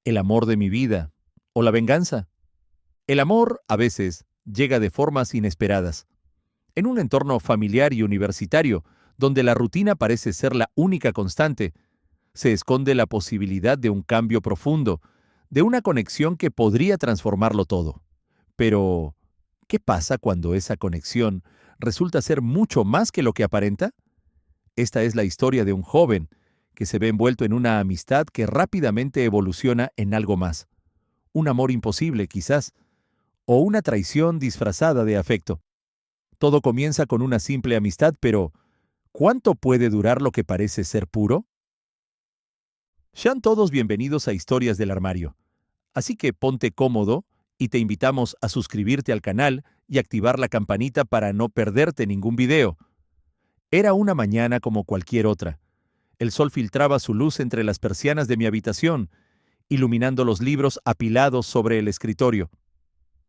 el amor de mi vida o la venganza. El amor, a veces, llega de formas inesperadas. En un entorno familiar y universitario, donde la rutina parece ser la única constante, se esconde la posibilidad de un cambio profundo, de una conexión que podría transformarlo todo. Pero, ¿qué pasa cuando esa conexión resulta ser mucho más que lo que aparenta? Esta es la historia de un joven que se ve envuelto en una amistad que rápidamente evoluciona en algo más. Un amor imposible, quizás, o una traición disfrazada de afecto. Todo comienza con una simple amistad, pero ¿cuánto puede durar lo que parece ser puro? Sean todos bienvenidos a Historias del Armario. Así que ponte cómodo y te invitamos a suscribirte al canal y activar la campanita para no perderte ningún video. Era una mañana como cualquier otra. El sol filtraba su luz entre las persianas de mi habitación, iluminando los libros apilados sobre el escritorio.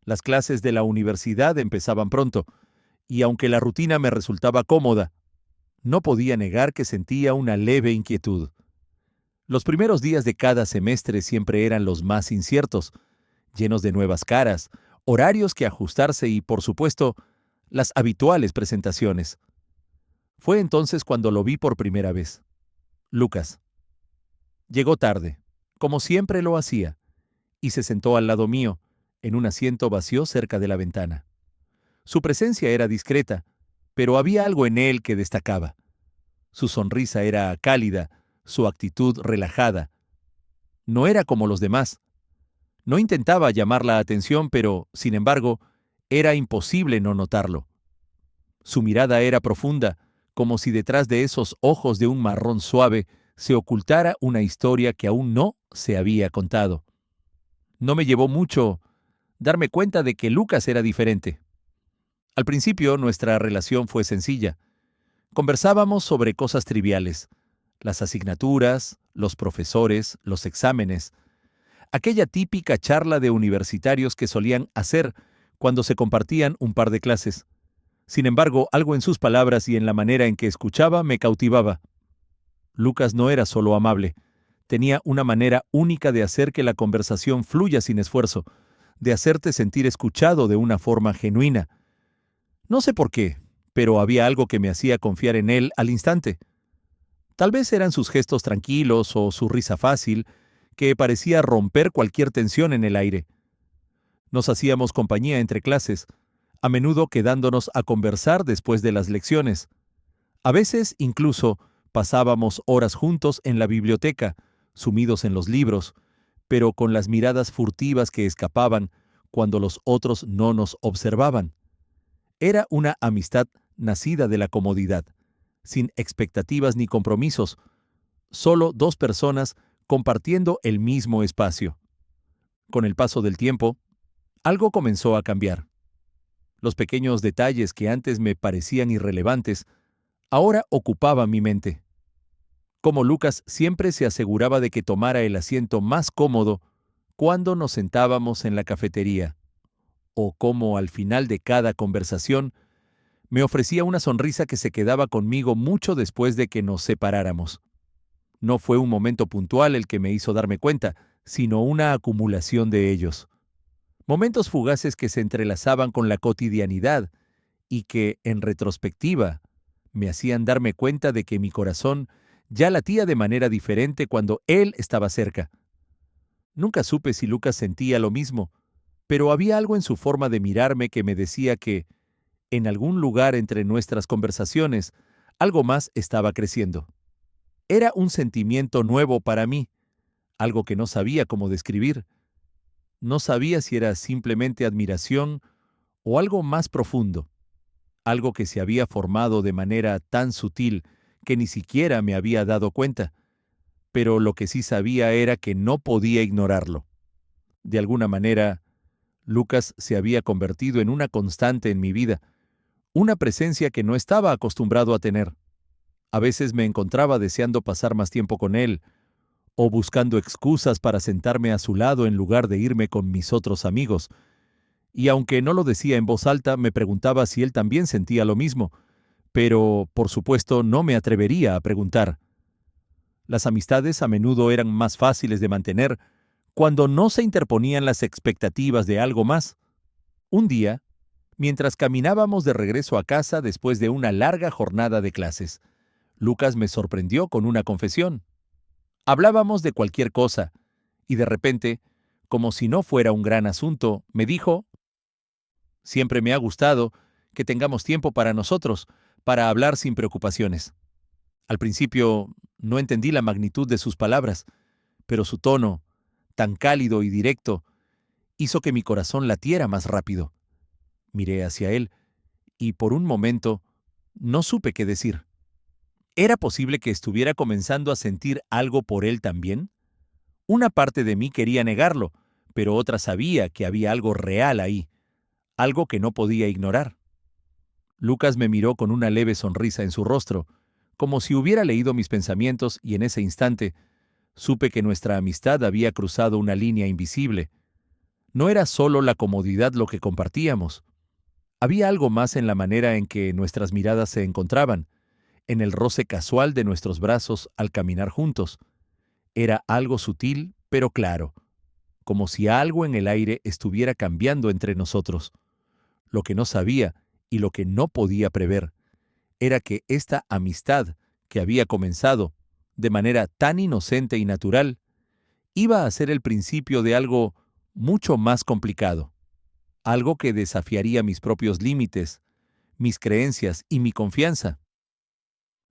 Las clases de la universidad empezaban pronto, y aunque la rutina me resultaba cómoda, no podía negar que sentía una leve inquietud. Los primeros días de cada semestre siempre eran los más inciertos, llenos de nuevas caras, horarios que ajustarse y, por supuesto, las habituales presentaciones. Fue entonces cuando lo vi por primera vez. Lucas. Llegó tarde, como siempre lo hacía, y se sentó al lado mío, en un asiento vacío cerca de la ventana. Su presencia era discreta, pero había algo en él que destacaba. Su sonrisa era cálida, su actitud relajada. No era como los demás. No intentaba llamar la atención, pero, sin embargo, era imposible no notarlo. Su mirada era profunda, como si detrás de esos ojos de un marrón suave se ocultara una historia que aún no se había contado. No me llevó mucho darme cuenta de que Lucas era diferente. Al principio nuestra relación fue sencilla. Conversábamos sobre cosas triviales, las asignaturas, los profesores, los exámenes, aquella típica charla de universitarios que solían hacer cuando se compartían un par de clases. Sin embargo, algo en sus palabras y en la manera en que escuchaba me cautivaba. Lucas no era solo amable, tenía una manera única de hacer que la conversación fluya sin esfuerzo, de hacerte sentir escuchado de una forma genuina. No sé por qué, pero había algo que me hacía confiar en él al instante. Tal vez eran sus gestos tranquilos o su risa fácil, que parecía romper cualquier tensión en el aire. Nos hacíamos compañía entre clases, a menudo quedándonos a conversar después de las lecciones. A veces, incluso, pasábamos horas juntos en la biblioteca, sumidos en los libros, pero con las miradas furtivas que escapaban cuando los otros no nos observaban. Era una amistad nacida de la comodidad, sin expectativas ni compromisos, solo dos personas compartiendo el mismo espacio. Con el paso del tiempo, algo comenzó a cambiar. Los pequeños detalles que antes me parecían irrelevantes, ahora ocupaban mi mente. Como Lucas siempre se aseguraba de que tomara el asiento más cómodo cuando nos sentábamos en la cafetería, o como al final de cada conversación me ofrecía una sonrisa que se quedaba conmigo mucho después de que nos separáramos. No fue un momento puntual el que me hizo darme cuenta, sino una acumulación de ellos. Momentos fugaces que se entrelazaban con la cotidianidad y que, en retrospectiva, me hacían darme cuenta de que mi corazón ya latía de manera diferente cuando él estaba cerca. Nunca supe si Lucas sentía lo mismo, pero había algo en su forma de mirarme que me decía que, en algún lugar entre nuestras conversaciones, algo más estaba creciendo. Era un sentimiento nuevo para mí, algo que no sabía cómo describir. No sabía si era simplemente admiración o algo más profundo, algo que se había formado de manera tan sutil que ni siquiera me había dado cuenta, pero lo que sí sabía era que no podía ignorarlo. De alguna manera, Lucas se había convertido en una constante en mi vida, una presencia que no estaba acostumbrado a tener. A veces me encontraba deseando pasar más tiempo con él, o buscando excusas para sentarme a su lado en lugar de irme con mis otros amigos. Y aunque no lo decía en voz alta, me preguntaba si él también sentía lo mismo, pero, por supuesto, no me atrevería a preguntar. Las amistades a menudo eran más fáciles de mantener cuando no se interponían las expectativas de algo más. Un día, mientras caminábamos de regreso a casa después de una larga jornada de clases, Lucas me sorprendió con una confesión. Hablábamos de cualquier cosa, y de repente, como si no fuera un gran asunto, me dijo: «Siempre me ha gustado que tengamos tiempo para nosotros, para hablar sin preocupaciones». Al principio no entendí la magnitud de sus palabras, pero su tono, tan cálido y directo, hizo que mi corazón latiera más rápido. Miré hacia él y por un momento no supe qué decir. ¿Era posible que estuviera comenzando a sentir algo por él también? Una parte de mí quería negarlo, pero otra sabía que había algo real ahí, algo que no podía ignorar. Lucas me miró con una leve sonrisa en su rostro, como si hubiera leído mis pensamientos, y en ese instante supe que nuestra amistad había cruzado una línea invisible. No era solo la comodidad lo que compartíamos. Había algo más en la manera en que nuestras miradas se encontraban, en el roce casual de nuestros brazos al caminar juntos. Era algo sutil, pero claro, como si algo en el aire estuviera cambiando entre nosotros. Lo que no sabía y lo que no podía prever era que esta amistad que había comenzado de manera tan inocente y natural iba a ser el principio de algo mucho más complicado, algo que desafiaría mis propios límites, mis creencias y mi confianza.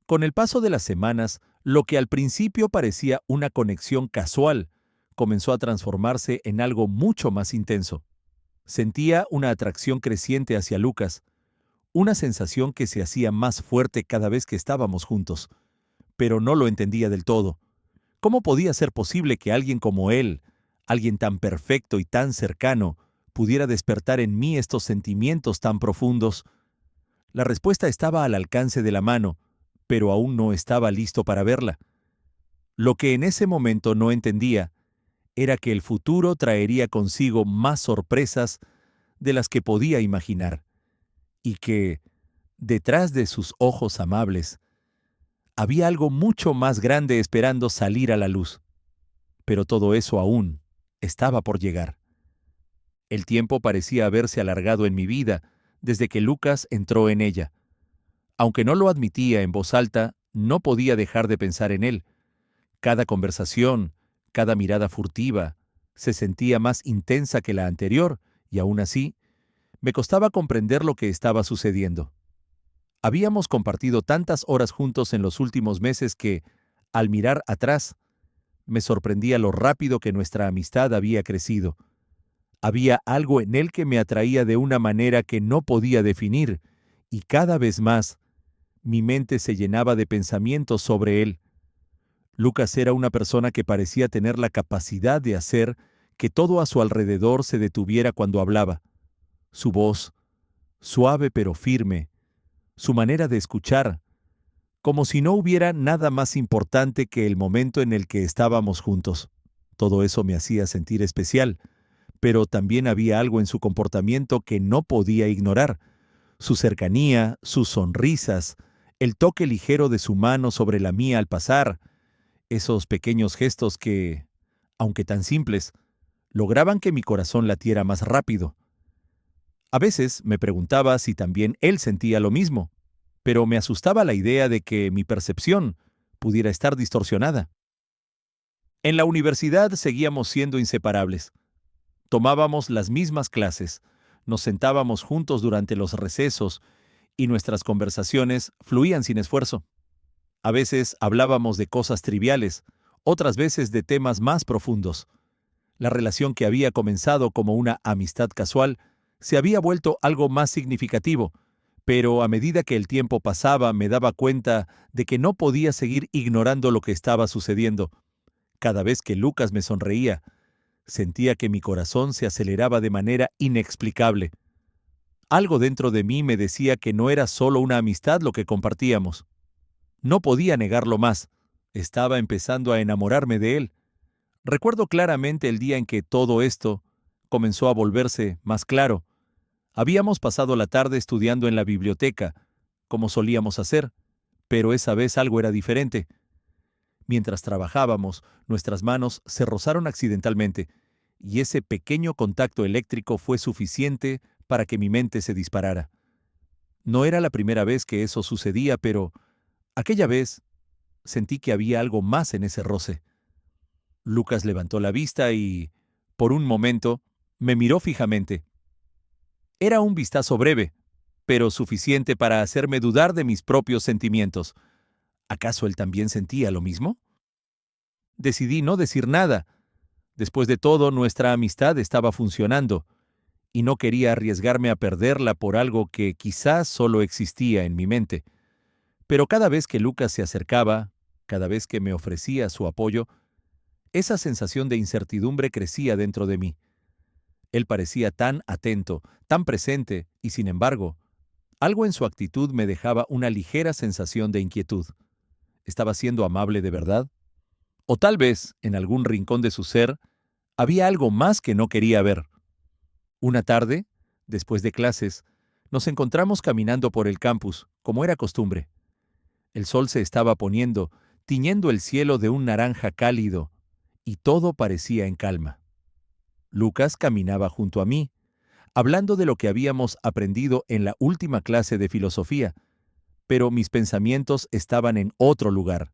Con el paso de las semanas, lo que al principio parecía una conexión casual comenzó a transformarse en algo mucho más intenso. Sentía una atracción creciente hacia Lucas, una sensación que se hacía más fuerte cada vez que estábamos juntos, pero no lo entendía del todo. ¿Cómo podía ser posible que alguien como él, alguien tan perfecto y tan cercano, pudiera despertar en mí estos sentimientos tan profundos? La respuesta estaba al alcance de la mano, pero aún no estaba listo para verla. Lo que en ese momento no entendía era que el futuro traería consigo más sorpresas de las que podía imaginar, y que, detrás de sus ojos amables, había algo mucho más grande esperando salir a la luz. Pero todo eso aún estaba por llegar. El tiempo parecía haberse alargado en mi vida desde que Lucas entró en ella. Aunque no lo admitía en voz alta, no podía dejar de pensar en él. Cada conversación, cada mirada furtiva, se sentía más intensa que la anterior, y aún así, me costaba comprender lo que estaba sucediendo. Habíamos compartido tantas horas juntos en los últimos meses que, al mirar atrás, me sorprendía lo rápido que nuestra amistad había crecido. Había algo en él que me atraía de una manera que no podía definir, y cada vez más, mi mente se llenaba de pensamientos sobre él. Lucas era una persona que parecía tener la capacidad de hacer que todo a su alrededor se detuviera cuando hablaba. Su voz, suave pero firme, su manera de escuchar, como si no hubiera nada más importante que el momento en el que estábamos juntos. Todo eso me hacía sentir especial, pero también había algo en su comportamiento que no podía ignorar. Su cercanía, sus sonrisas, el toque ligero de su mano sobre la mía al pasar, esos pequeños gestos que, aunque tan simples, lograban que mi corazón latiera más rápido. A veces me preguntaba si también él sentía lo mismo, pero me asustaba la idea de que mi percepción pudiera estar distorsionada. En la universidad seguíamos siendo inseparables. Tomábamos las mismas clases, nos sentábamos juntos durante los recesos y nuestras conversaciones fluían sin esfuerzo. A veces hablábamos de cosas triviales, otras veces de temas más profundos. La relación que había comenzado como una amistad casual se había vuelto algo más significativo, pero a medida que el tiempo pasaba me daba cuenta de que no podía seguir ignorando lo que estaba sucediendo. Cada vez que Lucas me sonreía, sentía que mi corazón se aceleraba de manera inexplicable. Algo dentro de mí me decía que no era solo una amistad lo que compartíamos. No podía negarlo más. Estaba empezando a enamorarme de él. Recuerdo claramente el día en que todo esto comenzó a volverse más claro. Habíamos pasado la tarde estudiando en la biblioteca, como solíamos hacer, pero esa vez algo era diferente. Mientras trabajábamos, nuestras manos se rozaron accidentalmente, y ese pequeño contacto eléctrico fue suficiente para que mi mente se disparara. No era la primera vez que eso sucedía, pero aquella vez sentí que había algo más en ese roce. Lucas levantó la vista y, por un momento, me miró fijamente. Era un vistazo breve, pero suficiente para hacerme dudar de mis propios sentimientos. ¿Acaso él también sentía lo mismo? Decidí no decir nada. Después de todo, nuestra amistad estaba funcionando, y no quería arriesgarme a perderla por algo que quizás solo existía en mi mente. Pero cada vez que Lucas se acercaba, cada vez que me ofrecía su apoyo, esa sensación de incertidumbre crecía dentro de mí. Él parecía tan atento, tan presente, y sin embargo, algo en su actitud me dejaba una ligera sensación de inquietud. ¿Estaba siendo amable de verdad? O tal vez, en algún rincón de su ser, había algo más que no quería ver. Una tarde, después de clases, nos encontramos caminando por el campus, como era costumbre. El sol se estaba poniendo, tiñendo el cielo de un naranja cálido, y todo parecía en calma. Lucas caminaba junto a mí, hablando de lo que habíamos aprendido en la última clase de filosofía, pero mis pensamientos estaban en otro lugar.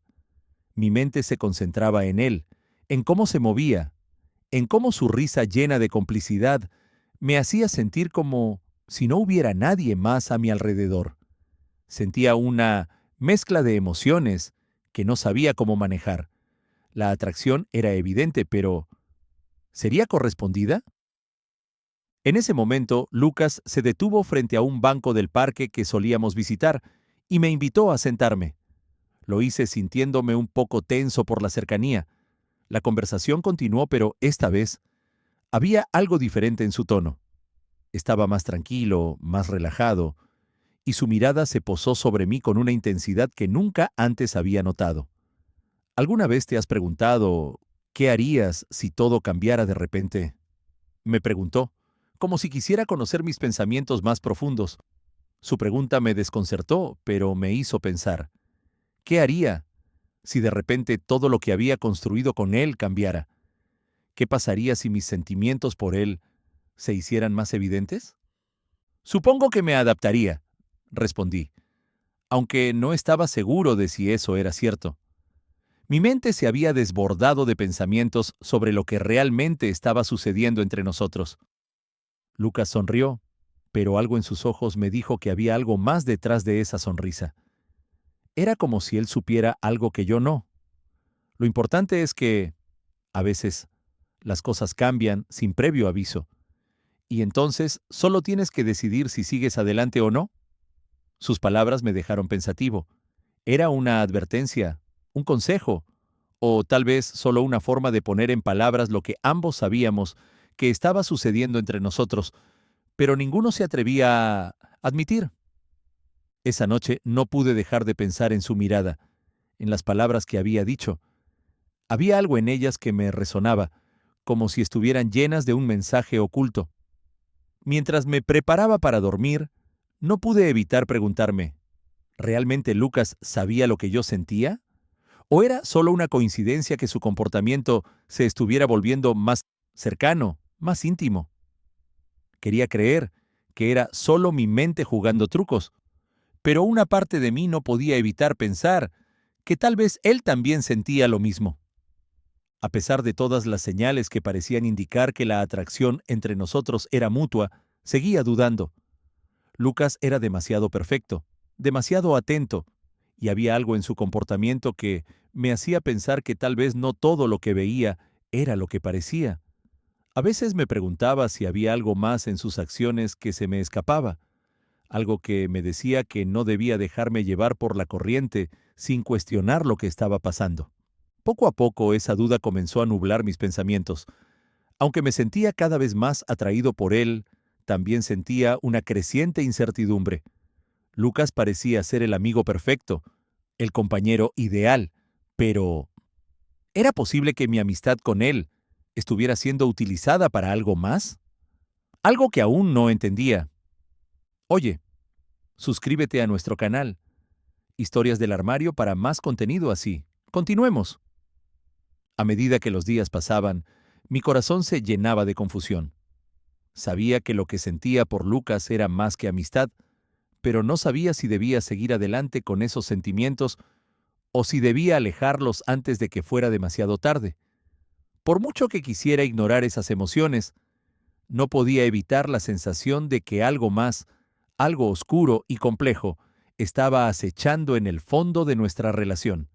Mi mente se concentraba en él, en cómo se movía, en cómo su risa llena de complicidad me hacía sentir como si no hubiera nadie más a mi alrededor. Sentía una mezcla de emociones que no sabía cómo manejar. La atracción era evidente, pero ¿sería correspondida? En ese momento, Lucas se detuvo frente a un banco del parque que solíamos visitar y me invitó a sentarme. Lo hice sintiéndome un poco tenso por la cercanía. La conversación continuó, pero esta vez había algo diferente en su tono. Estaba más tranquilo, más relajado, y su mirada se posó sobre mí con una intensidad que nunca antes había notado. ¿Alguna vez te has preguntado qué harías si todo cambiara de repente? Me preguntó, como si quisiera conocer mis pensamientos más profundos. Su pregunta me desconcertó, pero me hizo pensar. ¿Qué haría si de repente todo lo que había construido con él cambiara? ¿Qué pasaría si mis sentimientos por él se hicieran más evidentes? Supongo que me adaptaría, respondí, aunque no estaba seguro de si eso era cierto. Mi mente se había desbordado de pensamientos sobre lo que realmente estaba sucediendo entre nosotros. Lucas sonrió, pero algo en sus ojos me dijo que había algo más detrás de esa sonrisa. Era como si él supiera algo que yo no. Lo importante es que, a veces, las cosas cambian sin previo aviso, y entonces solo tienes que decidir si sigues adelante o no. Sus palabras me dejaron pensativo. ¿Era una advertencia, un consejo, o tal vez solo una forma de poner en palabras lo que ambos sabíamos que estaba sucediendo entre nosotros, pero ninguno se atrevía a admitir? Esa noche no pude dejar de pensar en su mirada, en las palabras que había dicho. Había algo en ellas que me resonaba, como si estuvieran llenas de un mensaje oculto. Mientras me preparaba para dormir, no pude evitar preguntarme, ¿realmente Lucas sabía lo que yo sentía? ¿O era solo una coincidencia que su comportamiento se estuviera volviendo más cercano, más íntimo? Quería creer que era solo mi mente jugando trucos, pero una parte de mí no podía evitar pensar que tal vez él también sentía lo mismo. A pesar de todas las señales que parecían indicar que la atracción entre nosotros era mutua, seguía dudando. Lucas era demasiado perfecto, demasiado atento, y había algo en su comportamiento que me hacía pensar que tal vez no todo lo que veía era lo que parecía. A veces me preguntaba si había algo más en sus acciones que se me escapaba, algo que me decía que no debía dejarme llevar por la corriente sin cuestionar lo que estaba pasando. Poco a poco esa duda comenzó a nublar mis pensamientos. Aunque me sentía cada vez más atraído por él, también sentía una creciente incertidumbre. Lucas parecía ser el amigo perfecto, el compañero ideal, pero ¿era posible que mi amistad con él estuviera siendo utilizada para algo más? Algo que aún no entendía. Oye, suscríbete a nuestro canal, Historias del Armario, para más contenido así. Continuemos. A medida que los días pasaban, mi corazón se llenaba de confusión. Sabía que lo que sentía por Lucas era más que amistad, pero no sabía si debía seguir adelante con esos sentimientos o si debía alejarlos antes de que fuera demasiado tarde. Por mucho que quisiera ignorar esas emociones, no podía evitar la sensación de que algo más, algo oscuro y complejo, estaba acechando en el fondo de nuestra relación.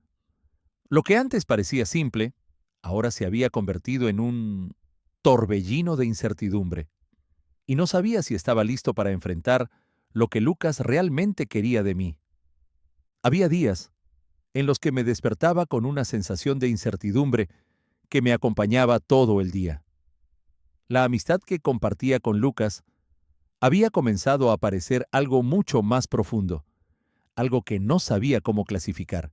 Lo que antes parecía simple, ahora se había convertido en un torbellino de incertidumbre, y no sabía si estaba listo para enfrentar lo que Lucas realmente quería de mí. Había días en los que me despertaba con una sensación de incertidumbre que me acompañaba todo el día. La amistad que compartía con Lucas había comenzado a parecer algo mucho más profundo, algo que no sabía cómo clasificar.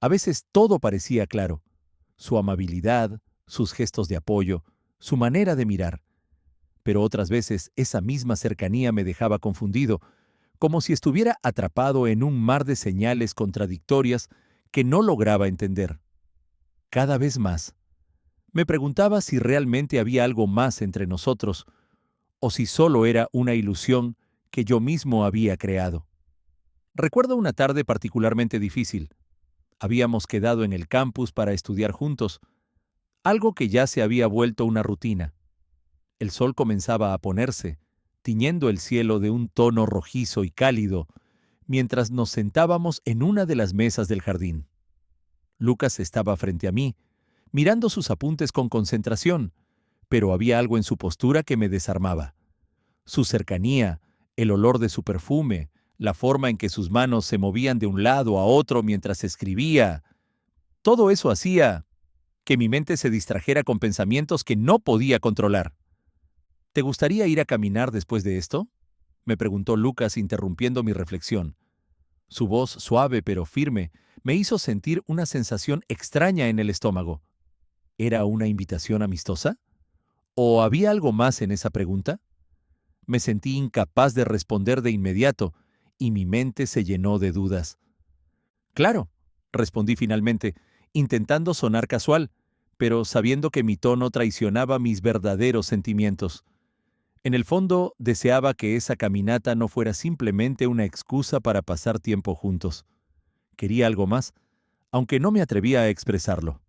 A veces todo parecía claro: su amabilidad, sus gestos de apoyo, su manera de mirar. Pero otras veces esa misma cercanía me dejaba confundido, como si estuviera atrapado en un mar de señales contradictorias que no lograba entender. Cada vez más, me preguntaba si realmente había algo más entre nosotros, o si solo era una ilusión que yo mismo había creado. Recuerdo una tarde particularmente difícil. Habíamos quedado en el campus para estudiar juntos, algo que ya se había vuelto una rutina. El sol comenzaba a ponerse, tiñendo el cielo de un tono rojizo y cálido, mientras nos sentábamos en una de las mesas del jardín. Lucas estaba frente a mí, mirando sus apuntes con concentración, pero había algo en su postura que me desarmaba. Su cercanía, el olor de su perfume, la forma en que sus manos se movían de un lado a otro mientras escribía, todo eso hacía que mi mente se distrajera con pensamientos que no podía controlar. ¿Te gustaría ir a caminar después de esto?, me preguntó Lucas, interrumpiendo mi reflexión. Su voz, suave pero firme, me hizo sentir una sensación extraña en el estómago. ¿Era una invitación amistosa? ¿O había algo más en esa pregunta? Me sentí incapaz de responder de inmediato, y mi mente se llenó de dudas. Claro, respondí finalmente, intentando sonar casual, pero sabiendo que mi tono traicionaba mis verdaderos sentimientos. En el fondo, deseaba que esa caminata no fuera simplemente una excusa para pasar tiempo juntos. Quería algo más, aunque no me atrevía a expresarlo.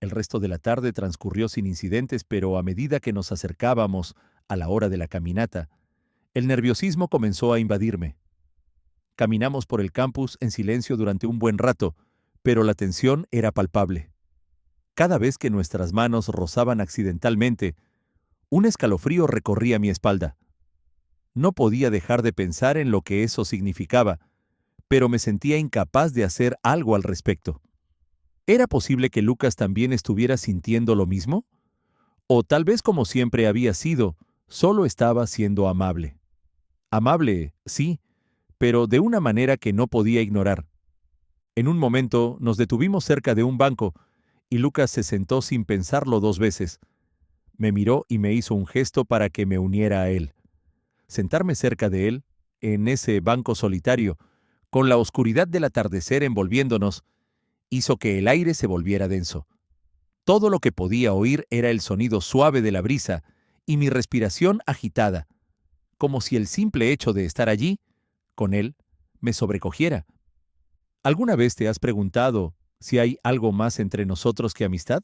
El resto de la tarde transcurrió sin incidentes, pero a medida que nos acercábamos a la hora de la caminata, el nerviosismo comenzó a invadirme. Caminamos por el campus en silencio durante un buen rato, pero la tensión era palpable. Cada vez que nuestras manos rozaban accidentalmente, un escalofrío recorría mi espalda. No podía dejar de pensar en lo que eso significaba, pero me sentía incapaz de hacer algo al respecto. ¿Era posible que Lucas también estuviera sintiendo lo mismo? O tal vez, como siempre había sido, solo estaba siendo amable. Amable, sí, pero de una manera que no podía ignorar. En un momento nos detuvimos cerca de un banco y Lucas se sentó sin pensarlo 2 veces. Me miró y me hizo un gesto para que me uniera a él. Sentarme cerca de él, en ese banco solitario, con la oscuridad del atardecer envolviéndonos, hizo que el aire se volviera denso. Todo lo que podía oír era el sonido suave de la brisa y mi respiración agitada, como si el simple hecho de estar allí, con él, me sobrecogiera. ¿Alguna vez te has preguntado si hay algo más entre nosotros que amistad?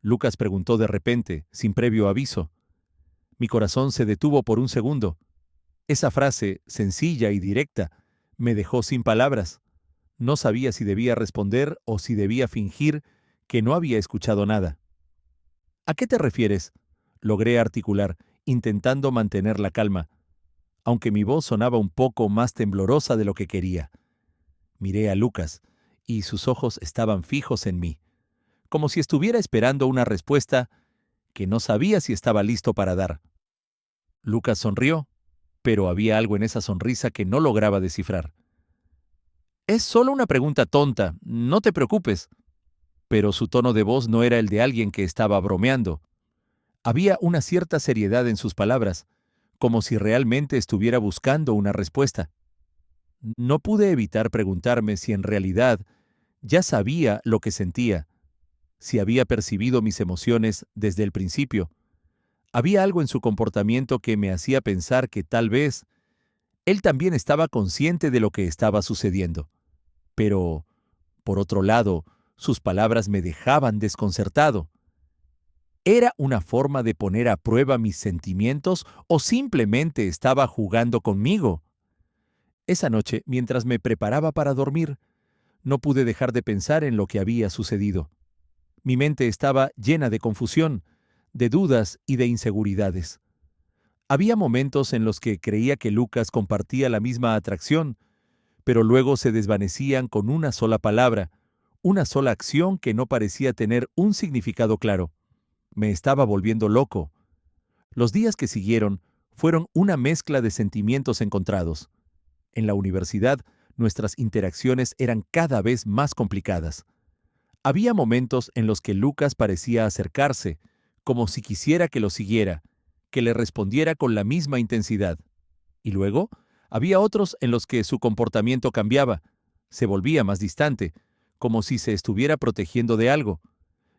Lucas preguntó de repente, sin previo aviso. Mi corazón se detuvo por un segundo. Esa frase, sencilla y directa, me dejó sin palabras. No sabía si debía responder o si debía fingir que no había escuchado nada. ¿A qué te refieres?, logré articular, intentando mantener la calma, aunque mi voz sonaba un poco más temblorosa de lo que quería. Miré a Lucas, y sus ojos estaban fijos en mí, como si estuviera esperando una respuesta que no sabía si estaba listo para dar. Lucas sonrió, pero había algo en esa sonrisa que no lograba descifrar. Es solo una pregunta tonta, no te preocupes. Pero su tono de voz no era el de alguien que estaba bromeando. Había una cierta seriedad en sus palabras, como si realmente estuviera buscando una respuesta. No pude evitar preguntarme si en realidad ya sabía lo que sentía, si había percibido mis emociones desde el principio. Había algo en su comportamiento que me hacía pensar que tal vez él también estaba consciente de lo que estaba sucediendo. Pero, por otro lado, sus palabras me dejaban desconcertado. ¿Era una forma de poner a prueba mis sentimientos o simplemente estaba jugando conmigo? Esa noche, mientras me preparaba para dormir, no pude dejar de pensar en lo que había sucedido. Mi mente estaba llena de confusión, de dudas y de inseguridades. Había momentos en los que creía que Lucas compartía la misma atracción, pero luego se desvanecían con una sola palabra, una sola acción que no parecía tener un significado claro. Me estaba volviendo loco. Los días que siguieron fueron una mezcla de sentimientos encontrados. En la universidad, nuestras interacciones eran cada vez más complicadas. Había momentos en los que Lucas parecía acercarse, como si quisiera que lo siguiera, que le respondiera con la misma intensidad. Y luego, había otros en los que su comportamiento cambiaba, se volvía más distante, como si se estuviera protegiendo de algo.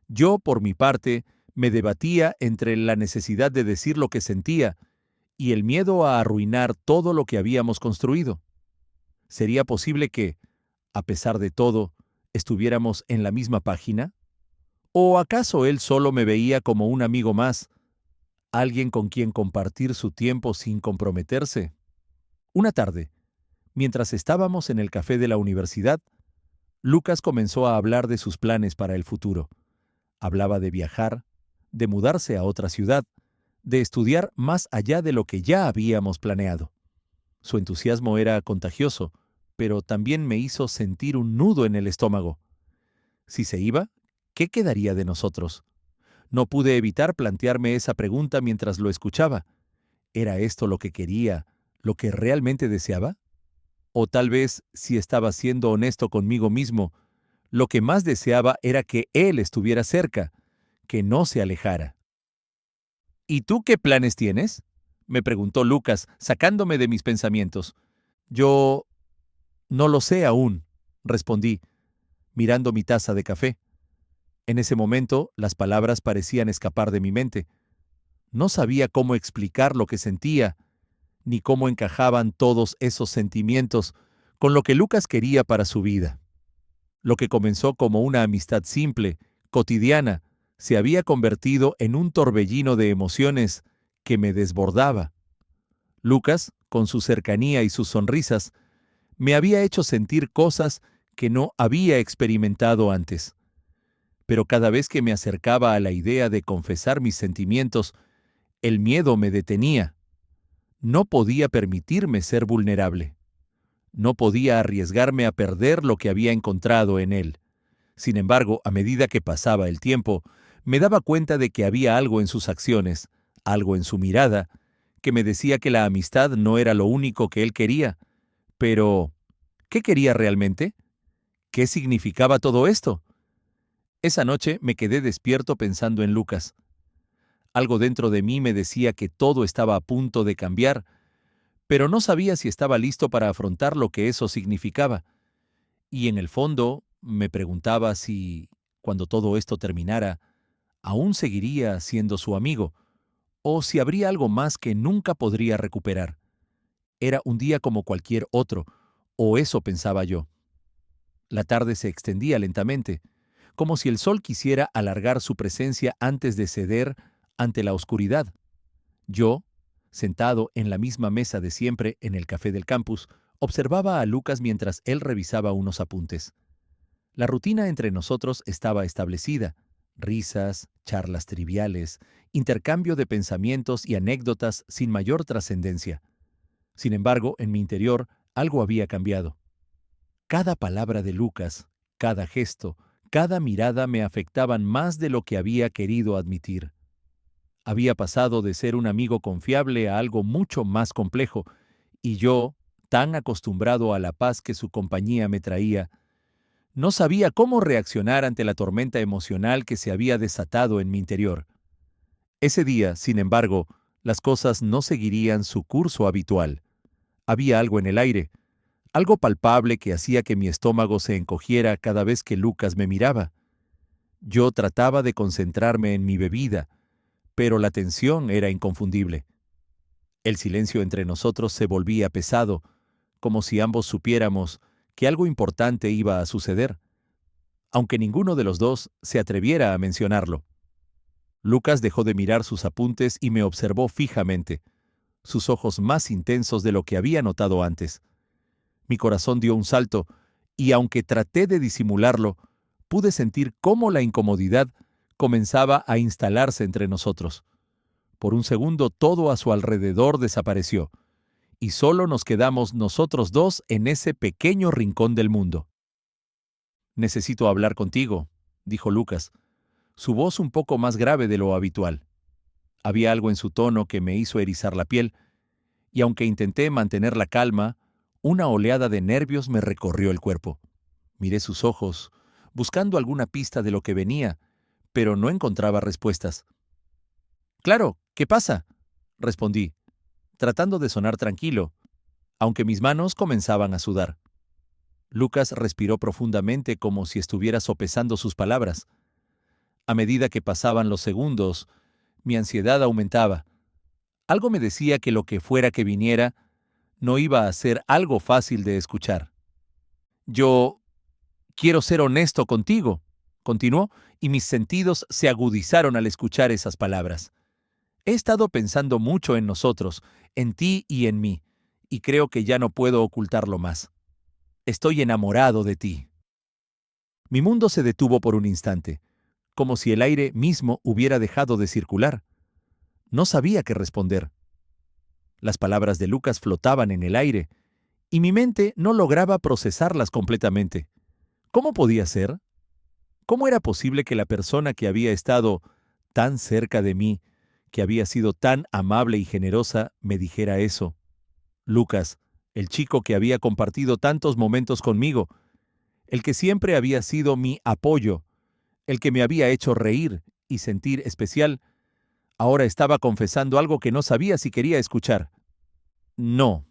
Yo, por mi parte, me debatía entre la necesidad de decir lo que sentía y el miedo a arruinar todo lo que habíamos construido. ¿Sería posible que, a pesar de todo, estuviéramos en la misma página? ¿O acaso él solo me veía como un amigo más, alguien con quien compartir su tiempo sin comprometerse? Una tarde, mientras estábamos en el café de la universidad, Lucas comenzó a hablar de sus planes para el futuro. Hablaba de viajar, de mudarse a otra ciudad, de estudiar más allá de lo que ya habíamos planeado. Su entusiasmo era contagioso, pero también me hizo sentir un nudo en el estómago. Si se iba, ¿qué quedaría de nosotros? No pude evitar plantearme esa pregunta mientras lo escuchaba. ¿Era esto lo que quería, lo que realmente deseaba? O tal vez, si estaba siendo honesto conmigo mismo, lo que más deseaba era que él estuviera cerca, que no se alejara. ¿Y tú qué planes tienes?, me preguntó Lucas, sacándome de mis pensamientos. Yo no lo sé aún, respondí, mirando mi taza de café. En ese momento, las palabras parecían escapar de mi mente. No sabía cómo explicar lo que sentía, ni cómo encajaban todos esos sentimientos con lo que Lucas quería para su vida. Lo que comenzó como una amistad simple, cotidiana, se había convertido en un torbellino de emociones que me desbordaba. Lucas, con su cercanía y sus sonrisas, me había hecho sentir cosas que no había experimentado antes. Pero cada vez que me acercaba a la idea de confesar mis sentimientos, el miedo me detenía. No podía permitirme ser vulnerable. No podía arriesgarme a perder lo que había encontrado en él. Sin embargo, a medida que pasaba el tiempo, me daba cuenta de que había algo en sus acciones, algo en su mirada, que me decía que la amistad no era lo único que él quería. Pero, ¿qué quería realmente? ¿Qué significaba todo esto? Esa noche me quedé despierto pensando en Lucas. Algo dentro de mí me decía que todo estaba a punto de cambiar, pero no sabía si estaba listo para afrontar lo que eso significaba. Y en el fondo me preguntaba si, cuando todo esto terminara, aún seguiría siendo su amigo, o si habría algo más que nunca podría recuperar. Era un día como cualquier otro, o eso pensaba yo. La tarde se extendía lentamente, como si el sol quisiera alargar su presencia antes de ceder ante la oscuridad. Yo, sentado en la misma mesa de siempre en el café del campus, observaba a Lucas mientras él revisaba unos apuntes. La rutina entre nosotros estaba establecida: risas, charlas triviales, intercambio de pensamientos y anécdotas sin mayor trascendencia. Sin embargo, en mi interior, algo había cambiado. Cada palabra de Lucas, cada gesto, cada mirada me afectaban más de lo que había querido admitir. Había pasado de ser un amigo confiable a algo mucho más complejo, y yo, tan acostumbrado a la paz que su compañía me traía, no sabía cómo reaccionar ante la tormenta emocional que se había desatado en mi interior. Ese día, sin embargo, las cosas no seguirían su curso habitual. Había algo en el aire, algo palpable que hacía que mi estómago se encogiera cada vez que Lucas me miraba. Yo trataba de concentrarme en mi bebida, pero la tensión era inconfundible. El silencio entre nosotros se volvía pesado, como si ambos supiéramos que algo importante iba a suceder, aunque ninguno de los dos se atreviera a mencionarlo. Lucas dejó de mirar sus apuntes y me observó fijamente, sus ojos más intensos de lo que había notado antes. Mi corazón dio un salto, y aunque traté de disimularlo, pude sentir cómo la incomodidad comenzaba a instalarse entre nosotros. Por un segundo todo a su alrededor desapareció, y solo nos quedamos nosotros dos en ese pequeño rincón del mundo. «Necesito hablar contigo», dijo Lucas, su voz un poco más grave de lo habitual. Había algo en su tono que me hizo erizar la piel, y aunque intenté mantener la calma, una oleada de nervios me recorrió el cuerpo. Miré sus ojos, buscando alguna pista de lo que venía, pero no encontraba respuestas. «Claro, ¿qué pasa?», respondí, tratando de sonar tranquilo, aunque mis manos comenzaban a sudar. Lucas respiró profundamente como si estuviera sopesando sus palabras. A medida que pasaban los segundos, mi ansiedad aumentaba. Algo me decía que lo que fuera que viniera no iba a ser algo fácil de escuchar. «Yo quiero ser honesto contigo», continuó, y mis sentidos se agudizaron al escuchar esas palabras. «He estado pensando mucho en nosotros, en ti y en mí, y creo que ya no puedo ocultarlo más. Estoy enamorado de ti». Mi mundo se detuvo por un instante, como si el aire mismo hubiera dejado de circular. No sabía qué responder. Las palabras de Lucas flotaban en el aire, y mi mente no lograba procesarlas completamente. ¿Cómo podía ser? ¿Cómo era posible que la persona que había estado tan cerca de mí, que había sido tan amable y generosa, me dijera eso? Lucas, el chico que había compartido tantos momentos conmigo, el que siempre había sido mi apoyo, el que me había hecho reír y sentir especial, ahora estaba confesando algo que no sabía si quería escuchar. «No,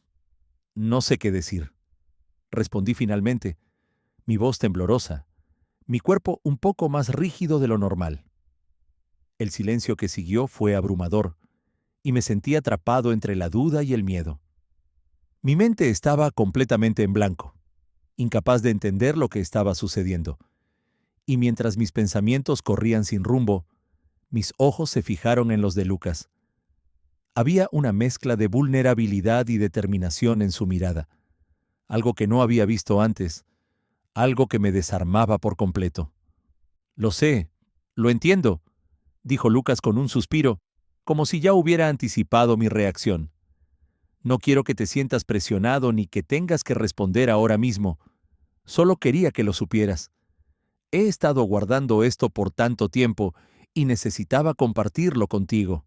no sé qué decir», respondí finalmente, mi voz temblorosa, mi cuerpo un poco más rígido de lo normal. El silencio que siguió fue abrumador, y me sentí atrapado entre la duda y el miedo. Mi mente estaba completamente en blanco, incapaz de entender lo que estaba sucediendo, y mientras mis pensamientos corrían sin rumbo, mis ojos se fijaron en los de Lucas. Había una mezcla de vulnerabilidad y determinación en su mirada, algo que no había visto antes, algo que me desarmaba por completo. «Lo sé, lo entiendo», dijo Lucas con un suspiro, como si ya hubiera anticipado mi reacción. «No quiero que te sientas presionado ni que tengas que responder ahora mismo. Solo quería que lo supieras. He estado guardando esto por tanto tiempo y necesitaba compartirlo contigo».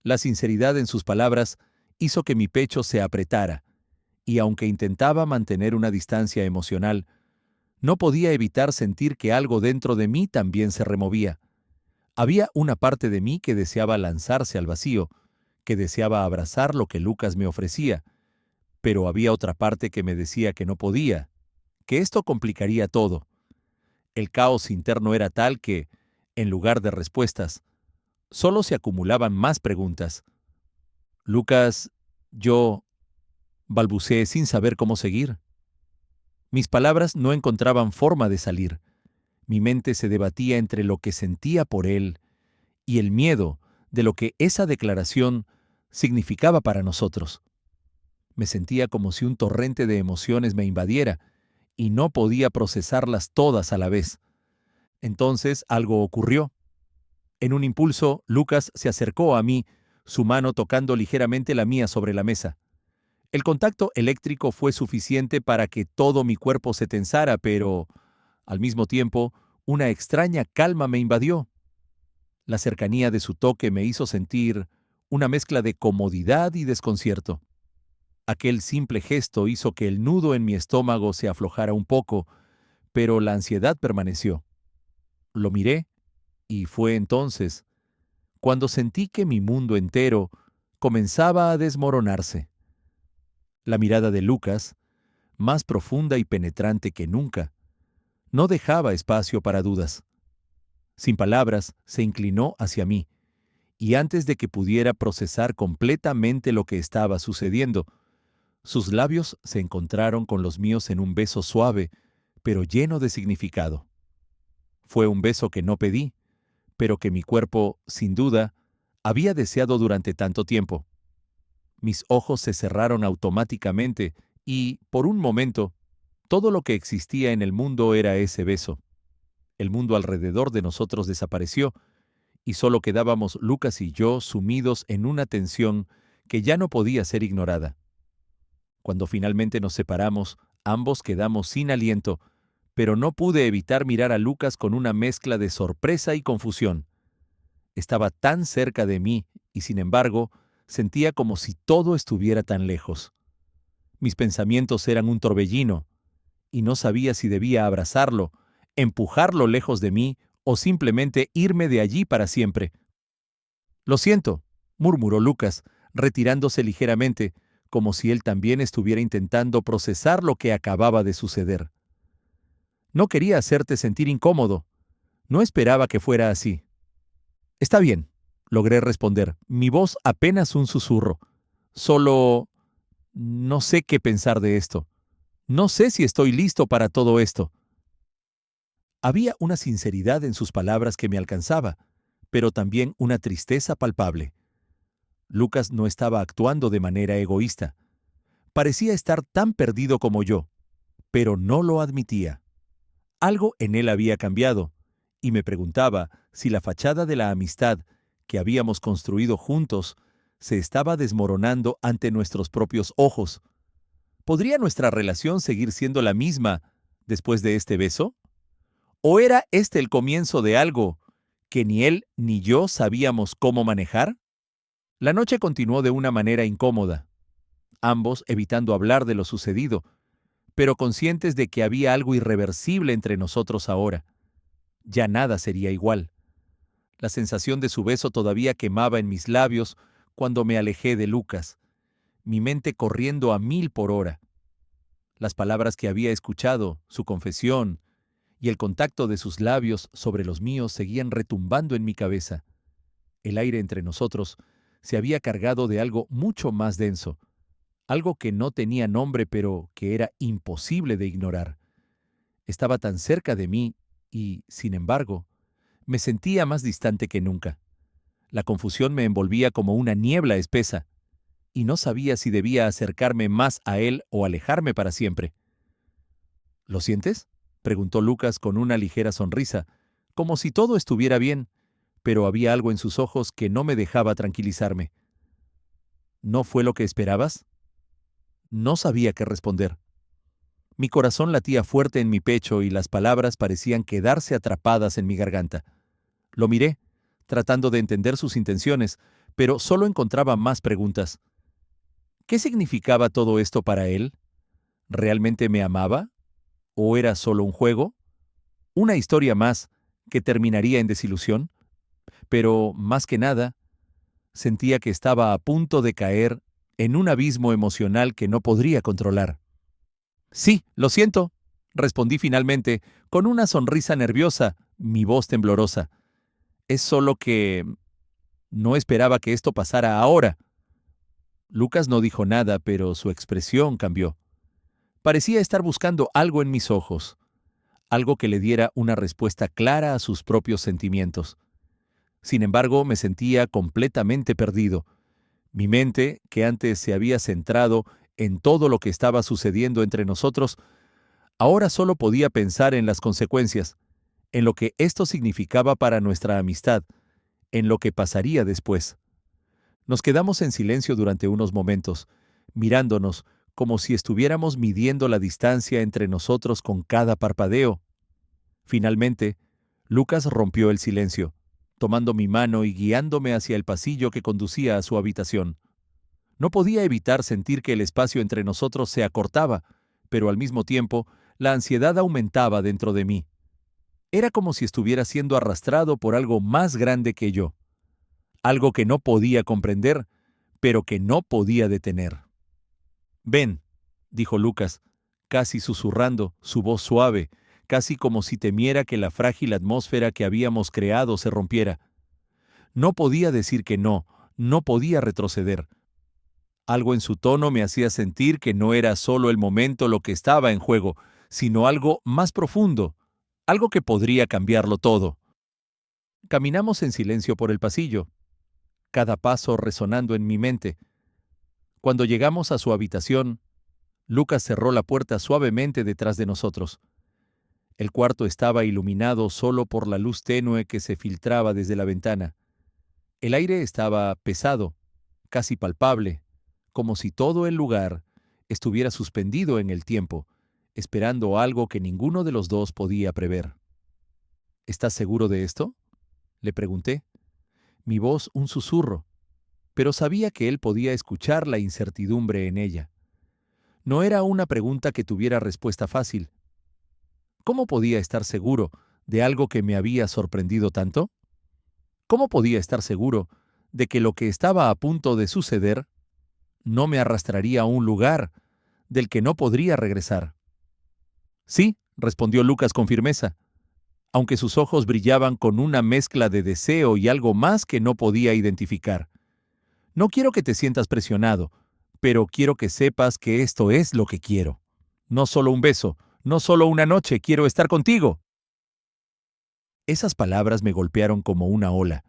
La sinceridad en sus palabras hizo que mi pecho se apretara, y aunque intentaba mantener una distancia emocional, no podía evitar sentir que algo dentro de mí también se removía. Había una parte de mí que deseaba lanzarse al vacío, que deseaba abrazar lo que Lucas me ofrecía, pero había otra parte que me decía que no podía, que esto complicaría todo. El caos interno era tal que, en lugar de respuestas, solo se acumulaban más preguntas. «Lucas, yo», balbuceé sin saber cómo seguir. Mis palabras no encontraban forma de salir. Mi mente se debatía entre lo que sentía por él y el miedo de lo que esa declaración significaba para nosotros. Me sentía como si un torrente de emociones me invadiera y no podía procesarlas todas a la vez. Entonces algo ocurrió. En un impulso, Lucas se acercó a mí, su mano tocando ligeramente la mía sobre la mesa. El contacto eléctrico fue suficiente para que todo mi cuerpo se tensara, pero, al mismo tiempo, una extraña calma me invadió. La cercanía de su toque me hizo sentir una mezcla de comodidad y desconcierto. Aquel simple gesto hizo que el nudo en mi estómago se aflojara un poco, pero la ansiedad permaneció. Lo miré, y fue entonces cuando sentí que mi mundo entero comenzaba a desmoronarse. La mirada de Lucas, más profunda y penetrante que nunca, no dejaba espacio para dudas. Sin palabras, se inclinó hacia mí, y antes de que pudiera procesar completamente lo que estaba sucediendo, sus labios se encontraron con los míos en un beso suave, pero lleno de significado. Fue un beso que no pedí, pero que mi cuerpo, sin duda, había deseado durante tanto tiempo. Mis ojos se cerraron automáticamente y, por un momento, todo lo que existía en el mundo era ese beso. El mundo alrededor de nosotros desapareció y solo quedábamos Lucas y yo sumidos en una tensión que ya no podía ser ignorada. Cuando finalmente nos separamos, ambos quedamos sin aliento, pero no pude evitar mirar a Lucas con una mezcla de sorpresa y confusión. Estaba tan cerca de mí y, sin embargo, sentía como si todo estuviera tan lejos. Mis pensamientos eran un torbellino, y no sabía si debía abrazarlo, empujarlo lejos de mí o simplemente irme de allí para siempre. «Lo siento», murmuró Lucas, retirándose ligeramente, como si él también estuviera intentando procesar lo que acababa de suceder. «No quería hacerte sentir incómodo. No esperaba que fuera así». «Está bien», logré responder, mi voz apenas un susurro. «Solo... no sé qué pensar de esto. No sé si estoy listo para todo esto». Había una sinceridad en sus palabras que me alcanzaba, pero también una tristeza palpable. Lucas no estaba actuando de manera egoísta. Parecía estar tan perdido como yo, pero no lo admitía. Algo en él había cambiado, y me preguntaba si la fachada de la amistad que habíamos construido juntos se estaba desmoronando ante nuestros propios ojos. ¿Podría nuestra relación seguir siendo la misma después de este beso? ¿O era este el comienzo de algo que ni él ni yo sabíamos cómo manejar? La noche continuó de una manera incómoda, ambos evitando hablar de lo sucedido, pero conscientes de que había algo irreversible entre nosotros ahora. Ya nada sería igual. La sensación de su beso todavía quemaba en mis labios cuando me alejé de Lucas, mi mente corriendo a 1000 por hora. Las palabras que había escuchado, su confesión y el contacto de sus labios sobre los míos seguían retumbando en mi cabeza. El aire entre nosotros se había cargado de algo mucho más denso, algo que no tenía nombre pero que era imposible de ignorar. Estaba tan cerca de mí y, sin embargo, me sentía más distante que nunca. La confusión me envolvía como una niebla espesa, y no sabía si debía acercarme más a él o alejarme para siempre. ¿Lo sientes?, preguntó Lucas con una ligera sonrisa, como si todo estuviera bien, pero había algo en sus ojos que no me dejaba tranquilizarme. ¿No fue lo que esperabas? No sabía qué responder. Mi corazón latía fuerte en mi pecho y las palabras parecían quedarse atrapadas en mi garganta. Lo miré, tratando de entender sus intenciones, pero solo encontraba más preguntas. ¿Qué significaba todo esto para él? ¿Realmente me amaba? ¿O era solo un juego? ¿Una historia más que terminaría en desilusión? Pero, más que nada, sentía que estaba a punto de caer en un abismo emocional que no podría controlar. «Sí, lo siento», respondí finalmente, con una sonrisa nerviosa, mi voz temblorosa. «Es solo que... no esperaba que esto pasara ahora». Lucas no dijo nada, pero su expresión cambió. Parecía estar buscando algo en mis ojos, algo que le diera una respuesta clara a sus propios sentimientos. Sin embargo, me sentía completamente perdido. Mi mente, que antes se había centrado en todo lo que estaba sucediendo entre nosotros, ahora solo podía pensar en las consecuencias, en lo que esto significaba para nuestra amistad, en lo que pasaría después. Nos quedamos en silencio durante unos momentos, mirándonos como si estuviéramos midiendo la distancia entre nosotros con cada parpadeo. Finalmente, Lucas rompió el silencio, tomando mi mano y guiándome hacia el pasillo que conducía a su habitación. No podía evitar sentir que el espacio entre nosotros se acortaba, pero al mismo tiempo, la ansiedad aumentaba dentro de mí. Era como si estuviera siendo arrastrado por algo más grande que yo, algo que no podía comprender, pero que no podía detener. «Ven», dijo Lucas, casi susurrando, su voz suave, casi como si temiera que la frágil atmósfera que habíamos creado se rompiera. No podía decir que no, no podía retroceder. Algo en su tono me hacía sentir que no era solo el momento lo que estaba en juego, sino algo más profundo, algo que podría cambiarlo todo. Caminamos en silencio por el pasillo, cada paso resonando en mi mente. Cuando llegamos a su habitación, Lucas cerró la puerta suavemente detrás de nosotros. El cuarto estaba iluminado solo por la luz tenue que se filtraba desde la ventana. El aire estaba pesado, casi palpable, como si todo el lugar estuviera suspendido en el tiempo, esperando algo que ninguno de los dos podía prever. ¿Estás seguro de esto?, le pregunté. Mi voz un susurro, pero sabía que él podía escuchar la incertidumbre en ella. No era una pregunta que tuviera respuesta fácil. ¿Cómo podía estar seguro de algo que me había sorprendido tanto? ¿Cómo podía estar seguro de que lo que estaba a punto de suceder no me arrastraría a un lugar del que no podría regresar? Sí, respondió Lucas con firmeza, aunque sus ojos brillaban con una mezcla de deseo y algo más que no podía identificar. No quiero que te sientas presionado, pero quiero que sepas que esto es lo que quiero. No solo un beso, no solo una noche, quiero estar contigo. Esas palabras me golpearon como una ola.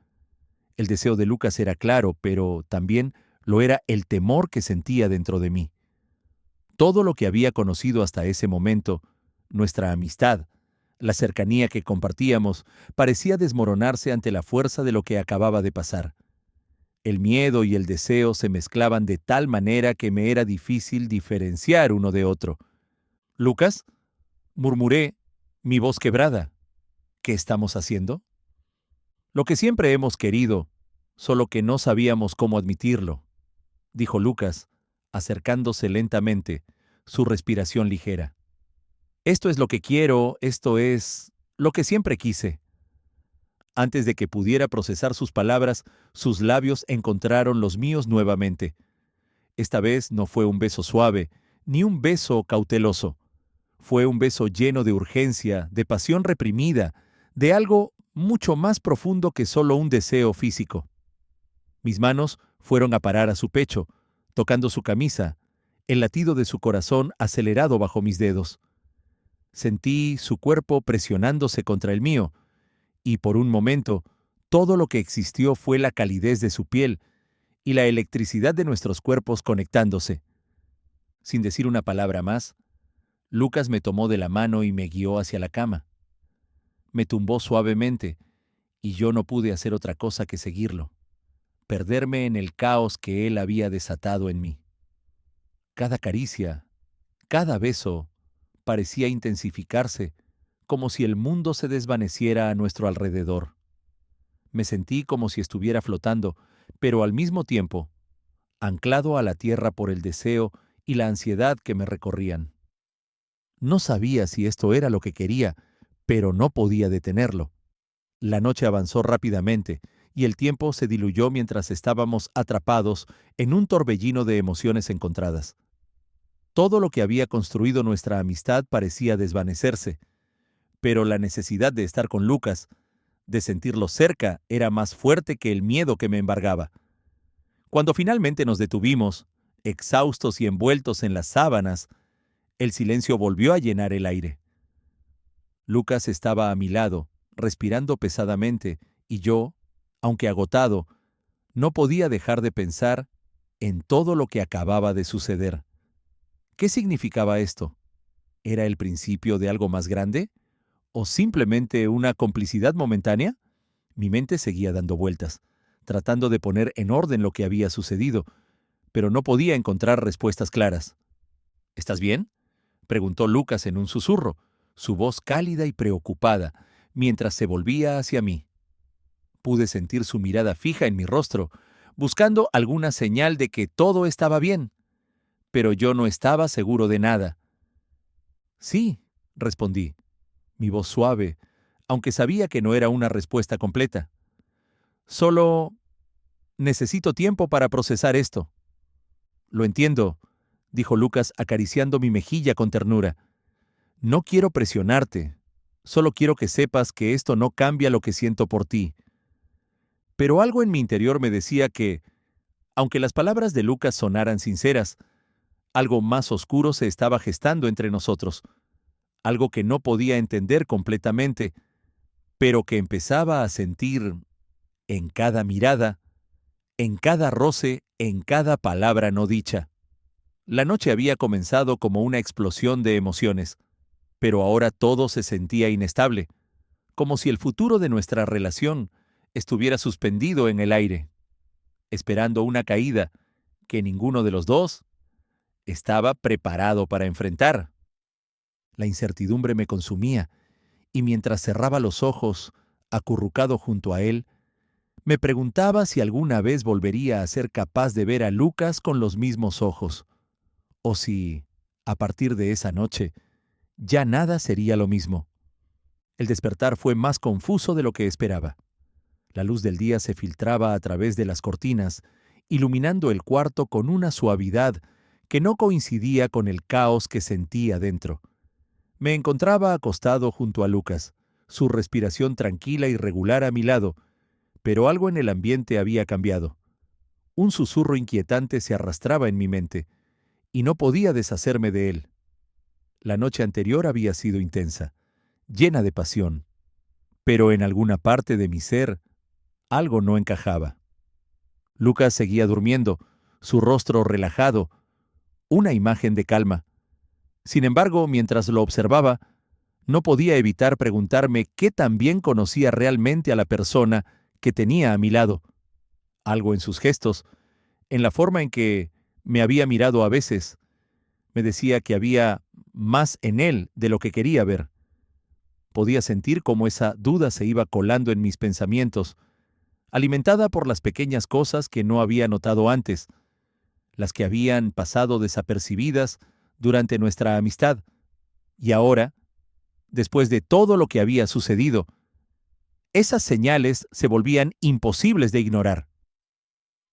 El deseo de Lucas era claro, pero también lo era el temor que sentía dentro de mí. Todo lo que había conocido hasta ese momento, nuestra amistad, la cercanía que compartíamos, parecía desmoronarse ante la fuerza de lo que acababa de pasar. El miedo y el deseo se mezclaban de tal manera que me era difícil diferenciar uno de otro. «Lucas», murmuré, mi voz quebrada, «¿qué estamos haciendo?». «Lo que siempre hemos querido, solo que no sabíamos cómo admitirlo», dijo Lucas, acercándose lentamente, su respiración ligera. «Esto es lo que quiero, esto es lo que siempre quise». Antes de que pudiera procesar sus palabras, sus labios encontraron los míos nuevamente. Esta vez no fue un beso suave, ni un beso cauteloso. Fue un beso lleno de urgencia, de pasión reprimida, de algo mucho más profundo que solo un deseo físico. Mis manos fueron a parar a su pecho, tocando su camisa, el latido de su corazón acelerado bajo mis dedos. Sentí su cuerpo presionándose contra el mío, y por un momento, todo lo que existió fue la calidez de su piel y la electricidad de nuestros cuerpos conectándose. Sin decir una palabra más, Lucas me tomó de la mano y me guió hacia la cama. Me tumbó suavemente, y yo no pude hacer otra cosa que seguirlo, perderme en el caos que él había desatado en mí. Cada caricia, cada beso, parecía intensificarse, como si el mundo se desvaneciera a nuestro alrededor. Me sentí como si estuviera flotando, pero al mismo tiempo, anclado a la tierra por el deseo y la ansiedad que me recorrían. No sabía si esto era lo que quería, pero no podía detenerlo. La noche avanzó rápidamente, y el tiempo se diluyó mientras estábamos atrapados en un torbellino de emociones encontradas. Todo lo que había construido nuestra amistad parecía desvanecerse, pero la necesidad de estar con Lucas, de sentirlo cerca, era más fuerte que el miedo que me embargaba. Cuando finalmente nos detuvimos, exhaustos y envueltos en las sábanas, el silencio volvió a llenar el aire. Lucas estaba a mi lado, respirando pesadamente, y yo, aunque agotado, no podía dejar de pensar en todo lo que acababa de suceder. ¿Qué significaba esto? ¿Era el principio de algo más grande? ¿O simplemente una complicidad momentánea? Mi mente seguía dando vueltas, tratando de poner en orden lo que había sucedido, pero no podía encontrar respuestas claras. ¿Estás bien?, preguntó Lucas en un susurro, su voz cálida y preocupada, mientras se volvía hacia mí. Pude sentir su mirada fija en mi rostro, buscando alguna señal de que todo estaba bien, pero yo no estaba seguro de nada. «Sí», respondí, mi voz suave, aunque sabía que no era una respuesta completa. «Solo necesito tiempo para procesar esto». «Lo entiendo», dijo Lucas acariciando mi mejilla con ternura. «No quiero presionarte, Solo quiero que sepas que esto no cambia lo que siento por ti. Pero algo en mi interior me decía que, aunque las palabras de Lucas sonaran sinceras, algo más oscuro se estaba gestando entre nosotros, algo que no podía entender completamente, pero que empezaba a sentir en cada mirada, en cada roce, en cada palabra no dicha. La noche había comenzado como una explosión de emociones, pero ahora todo se sentía inestable, como si el futuro de nuestra relación estuviera suspendido en el aire, esperando una caída que ninguno de los dos estaba preparado para enfrentar. La incertidumbre me consumía, y mientras cerraba los ojos, acurrucado junto a él, me preguntaba si alguna vez volvería a ser capaz de ver a Lucas con los mismos ojos, o si, a partir de esa noche, ya nada sería lo mismo. El despertar fue más confuso de lo que esperaba. La luz del día se filtraba a través de las cortinas, iluminando el cuarto con una suavidad que no coincidía con el caos que sentía dentro. Me encontraba acostado junto a Lucas, su respiración tranquila y regular a mi lado, pero algo en el ambiente había cambiado. Un susurro inquietante se arrastraba en mi mente, y no podía deshacerme de él. La noche anterior había sido intensa, llena de pasión, pero en alguna parte de mi ser algo no encajaba. Lucas seguía durmiendo, su rostro relajado, una imagen de calma. Sin embargo, mientras lo observaba, no podía evitar preguntarme qué tan bien conocía realmente a la persona que tenía a mi lado. Algo en sus gestos, en la forma en que me había mirado a veces, me decía que había más en él de lo que quería ver. Podía sentir cómo esa duda se iba colando en mis pensamientos, alimentada por las pequeñas cosas que no había notado antes, las que habían pasado desapercibidas durante nuestra amistad. Y ahora, después de todo lo que había sucedido, esas señales se volvían imposibles de ignorar.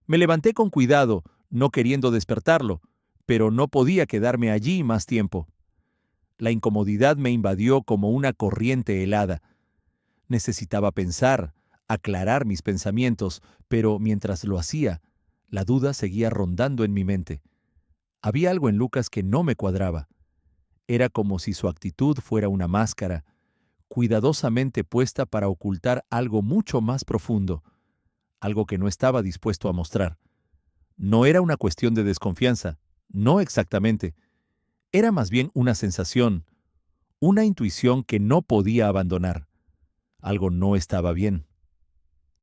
Me levanté con cuidado, no queriendo despertarlo, pero no podía quedarme allí más tiempo. La incomodidad me invadió como una corriente helada. Necesitaba pensar, aclarar mis pensamientos, pero mientras lo hacía, la duda seguía rondando en mi mente. Había algo en Lucas que no me cuadraba. Era como si su actitud fuera una máscara, cuidadosamente puesta para ocultar algo mucho más profundo, algo que no estaba dispuesto a mostrar. No era una cuestión de desconfianza, no exactamente. Era más bien una sensación, una intuición que no podía abandonar. Algo no estaba bien.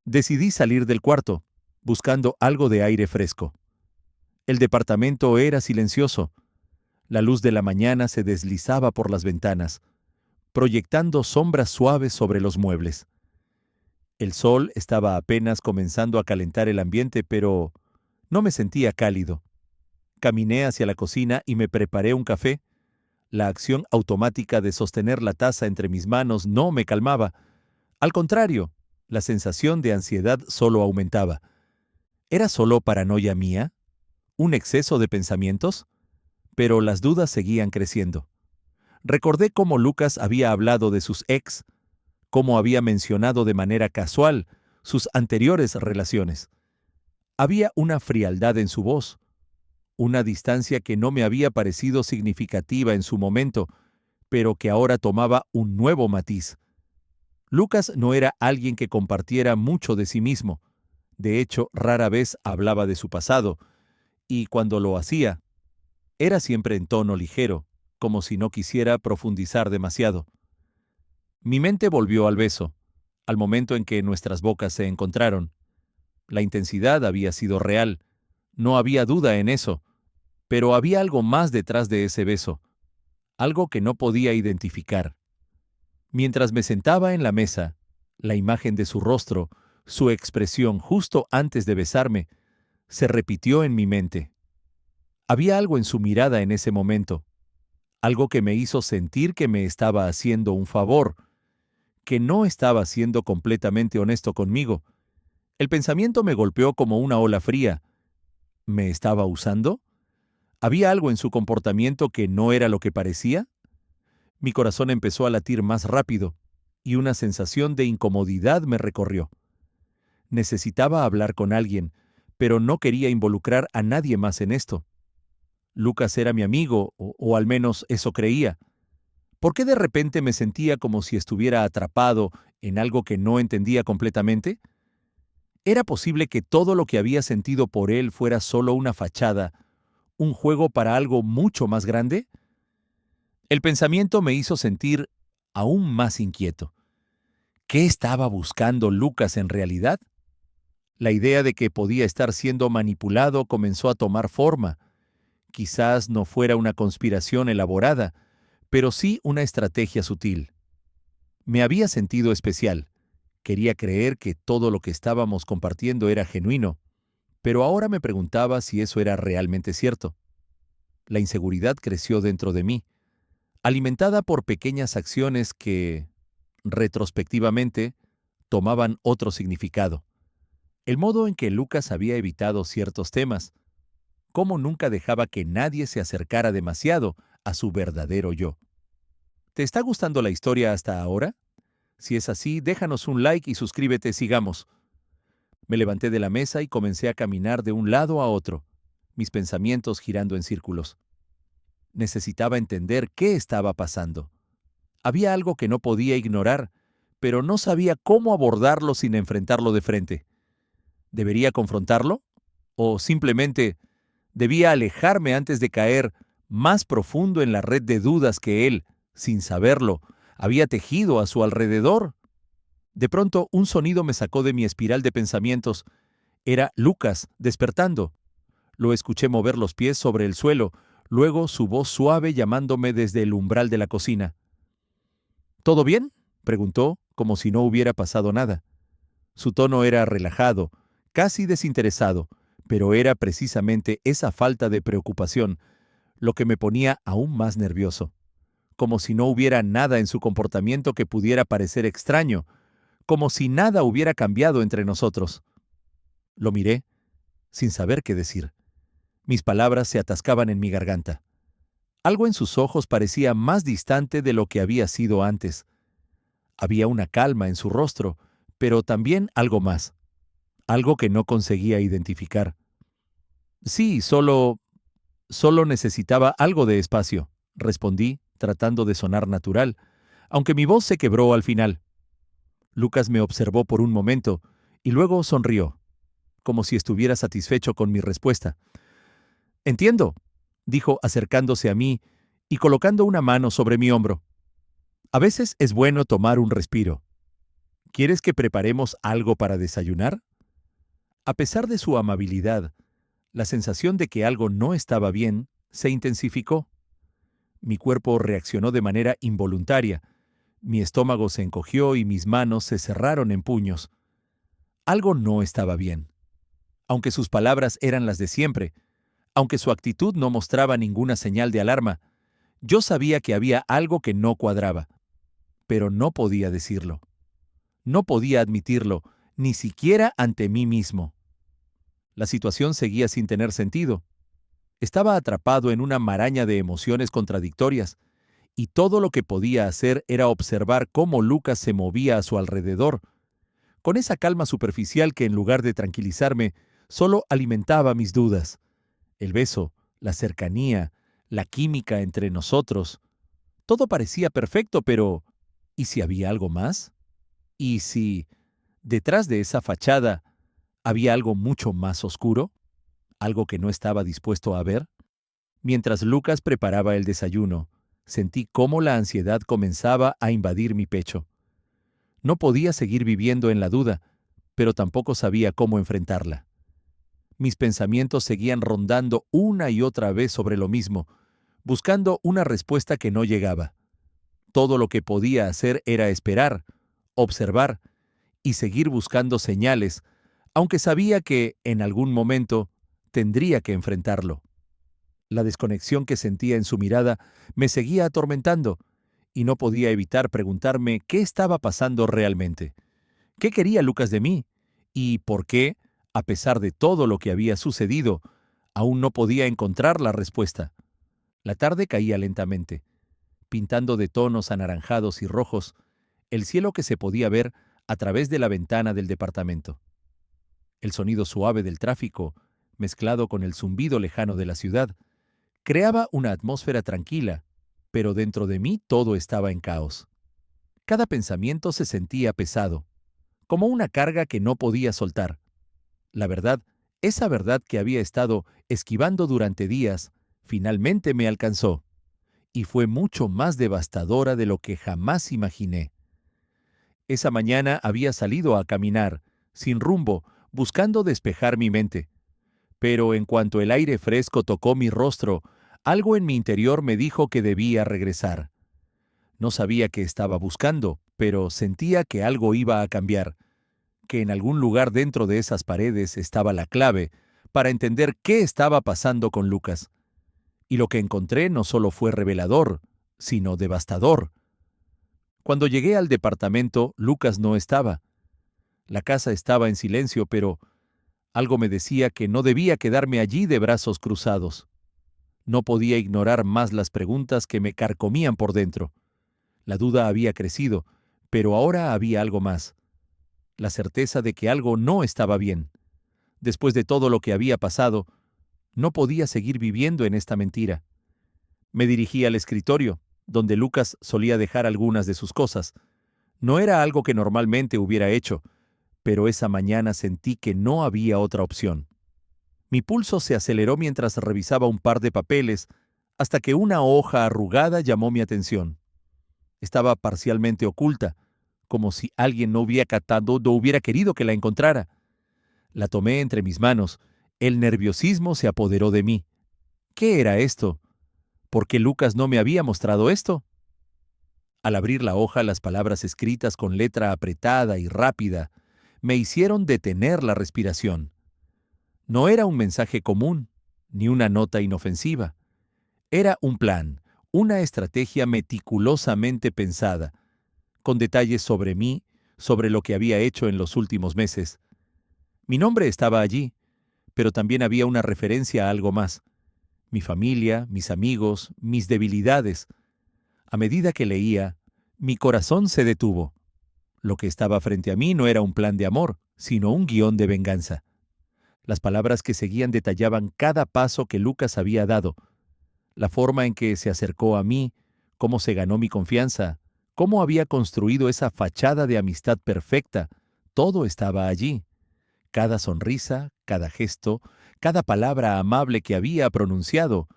Decidí salir del cuarto, buscando algo de aire fresco. El departamento era silencioso. La luz de la mañana se deslizaba por las ventanas, proyectando sombras suaves sobre los muebles. El sol estaba apenas comenzando a calentar el ambiente, pero no me sentía cálido. Caminé hacia la cocina y me preparé un café. La acción automática de sostener la taza entre mis manos no me calmaba. Al contrario, la sensación de ansiedad solo aumentaba. ¿Era solo paranoia mía? ¿Un exceso de pensamientos? Pero las dudas seguían creciendo. Recordé cómo Lucas había hablado de sus ex, cómo había mencionado de manera casual sus anteriores relaciones. Había una frialdad en su voz, una distancia que no me había parecido significativa en su momento, pero que ahora tomaba un nuevo matiz. Lucas no era alguien que compartiera mucho de sí mismo. De hecho, rara vez hablaba de su pasado, y cuando lo hacía, era siempre en tono ligero, como si no quisiera profundizar demasiado. Mi mente volvió al beso, al momento en que nuestras bocas se encontraron. La intensidad había sido real, no había duda en eso, pero había algo más detrás de ese beso, algo que no podía identificar. Mientras me sentaba en la mesa, la imagen de su rostro, su expresión justo antes de besarme, se repitió en mi mente. Había algo en su mirada en ese momento, algo que me hizo sentir que me estaba haciendo un favor, que no estaba siendo completamente honesto conmigo. El pensamiento me golpeó como una ola fría. ¿Me estaba usando? ¿Había algo en su comportamiento que no era lo que parecía? Mi corazón empezó a latir más rápido y una sensación de incomodidad me recorrió. Necesitaba hablar con alguien, pero no quería involucrar a nadie más en esto. Lucas era mi amigo, o al menos eso creía. ¿Por qué de repente me sentía como si estuviera atrapado en algo que no entendía completamente? ¿Era posible que todo lo que había sentido por él fuera solo una fachada, un juego para algo mucho más grande? El pensamiento me hizo sentir aún más inquieto. ¿Qué estaba buscando Lucas en realidad? La idea de que podía estar siendo manipulado comenzó a tomar forma. Quizás no fuera una conspiración elaborada, pero sí una estrategia sutil. Me había sentido especial. Quería creer que todo lo que estábamos compartiendo era genuino, pero ahora me preguntaba si eso era realmente cierto. La inseguridad creció dentro de mí, alimentada por pequeñas acciones que, retrospectivamente, tomaban otro significado. El modo en que Lucas había evitado ciertos temas, cómo nunca dejaba que nadie se acercara demasiado a su verdadero yo. ¿Te está gustando la historia hasta ahora? Si es así, déjanos un like y suscríbete, sigamos. Me levanté de la mesa y comencé a caminar de un lado a otro, mis pensamientos girando en círculos. Necesitaba entender qué estaba pasando. Había algo que no podía ignorar, pero no sabía cómo abordarlo sin enfrentarlo de frente. ¿Debería confrontarlo? ¿O simplemente debía alejarme antes de caer más profundo en la red de dudas que él, sin saberlo, había tejido a su alrededor? De pronto, un sonido me sacó de mi espiral de pensamientos. Era Lucas despertando. Lo escuché mover los pies sobre el suelo, luego su voz suave llamándome desde el umbral de la cocina. ¿Todo bien?, preguntó, como si no hubiera pasado nada. Su tono era relajado, casi desinteresado, pero era precisamente esa falta de preocupación lo que me ponía aún más nervioso, como si no hubiera nada en su comportamiento que pudiera parecer extraño, como si nada hubiera cambiado entre nosotros. Lo miré, sin saber qué decir. Mis palabras se atascaban en mi garganta. Algo en sus ojos parecía más distante de lo que había sido antes. Había una calma en su rostro, pero también algo más, algo que no conseguía identificar. Sí, solo necesitaba algo de espacio, respondí, tratando de sonar natural, aunque mi voz se quebró al final. Lucas me observó por un momento y luego sonrió, como si estuviera satisfecho con mi respuesta. Entiendo, dijo acercándose a mí y colocando una mano sobre mi hombro. A veces es bueno tomar un respiro. ¿Quieres que preparemos algo para desayunar? A pesar de su amabilidad, la sensación de que algo no estaba bien se intensificó. Mi cuerpo reaccionó de manera involuntaria. Mi estómago se encogió y mis manos se cerraron en puños. Algo no estaba bien. Aunque sus palabras eran las de siempre, aunque su actitud no mostraba ninguna señal de alarma, yo sabía que había algo que no cuadraba, pero no podía decirlo. No podía admitirlo, ni siquiera ante mí mismo. La situación seguía sin tener sentido. Estaba atrapado en una maraña de emociones contradictorias, y todo lo que podía hacer era observar cómo Lucas se movía a su alrededor, con esa calma superficial que en lugar de tranquilizarme, solo alimentaba mis dudas. El beso, la cercanía, la química entre nosotros. Todo parecía perfecto, pero ¿y si había algo más? ¿Y si, detrás de esa fachada, había algo mucho más oscuro? ¿Algo que no estaba dispuesto a ver? Mientras Lucas preparaba el desayuno, sentí cómo la ansiedad comenzaba a invadir mi pecho. No podía seguir viviendo en la duda, pero tampoco sabía cómo enfrentarla. Mis pensamientos seguían rondando una y otra vez sobre lo mismo, buscando una respuesta que no llegaba. Todo lo que podía hacer era esperar, observar y seguir buscando señales, aunque sabía que, en algún momento, tendría que enfrentarlo. La desconexión que sentía en su mirada me seguía atormentando, y no podía evitar preguntarme qué estaba pasando realmente. ¿Qué quería Lucas de mí? ¿Y por qué, a pesar de todo lo que había sucedido, aún no podía encontrar la respuesta? La tarde caía lentamente. pintando de tonos anaranjados y rojos el cielo que se podía ver a través de la ventana del departamento. El sonido suave del tráfico, mezclado con el zumbido lejano de la ciudad, creaba una atmósfera tranquila, pero dentro de mí todo estaba en caos. Cada pensamiento se sentía pesado, como una carga que no podía soltar. La verdad, esa verdad que había estado esquivando durante días, finalmente me alcanzó, y fue mucho más devastadora de lo que jamás imaginé. Esa mañana había salido a caminar, sin rumbo, buscando despejar mi mente. Pero en cuanto el aire fresco tocó mi rostro, algo en mi interior me dijo que debía regresar. No sabía qué estaba buscando, pero sentía que algo iba a cambiar, que en algún lugar dentro de esas paredes estaba la clave para entender qué estaba pasando con Lucas. Y lo que encontré no solo fue revelador, sino devastador. Cuando llegué al departamento, Lucas no estaba. La casa estaba en silencio, pero algo me decía que no debía quedarme allí de brazos cruzados. No podía ignorar más las preguntas que me carcomían por dentro. La duda había crecido, pero ahora había algo más. La certeza de que algo no estaba bien. Después de todo lo que había pasado, no podía seguir viviendo en esta mentira. Me dirigí al escritorio, donde Lucas solía dejar algunas de sus cosas. No era algo que normalmente hubiera hecho, pero esa mañana sentí que no había otra opción. Mi pulso se aceleró mientras revisaba un par de papeles, hasta que una hoja arrugada llamó mi atención. Estaba parcialmente oculta, como si alguien no hubiera querido que la encontrara. La tomé entre mis manos. El nerviosismo se apoderó de mí. ¿Qué era esto? ¿Por qué Lucas no me había mostrado esto? Al abrir la hoja, las palabras escritas con letra apretada y rápida me hicieron detener la respiración. No era un mensaje común, ni una nota inofensiva. Era un plan, una estrategia meticulosamente pensada, con detalles sobre mí, sobre lo que había hecho en los últimos meses. Mi nombre estaba allí, pero también había una referencia a algo más. Mi familia, mis amigos, mis debilidades. A medida que leía, mi corazón se detuvo. Lo que estaba frente a mí no era un plan de amor, sino un guión de venganza. Las palabras que seguían detallaban cada paso que Lucas había dado, la forma en que se acercó a mí, cómo se ganó mi confianza, cómo había construido esa fachada de amistad perfecta. Todo estaba allí. Cada sonrisa, cada gesto, cada palabra amable que había pronunciado,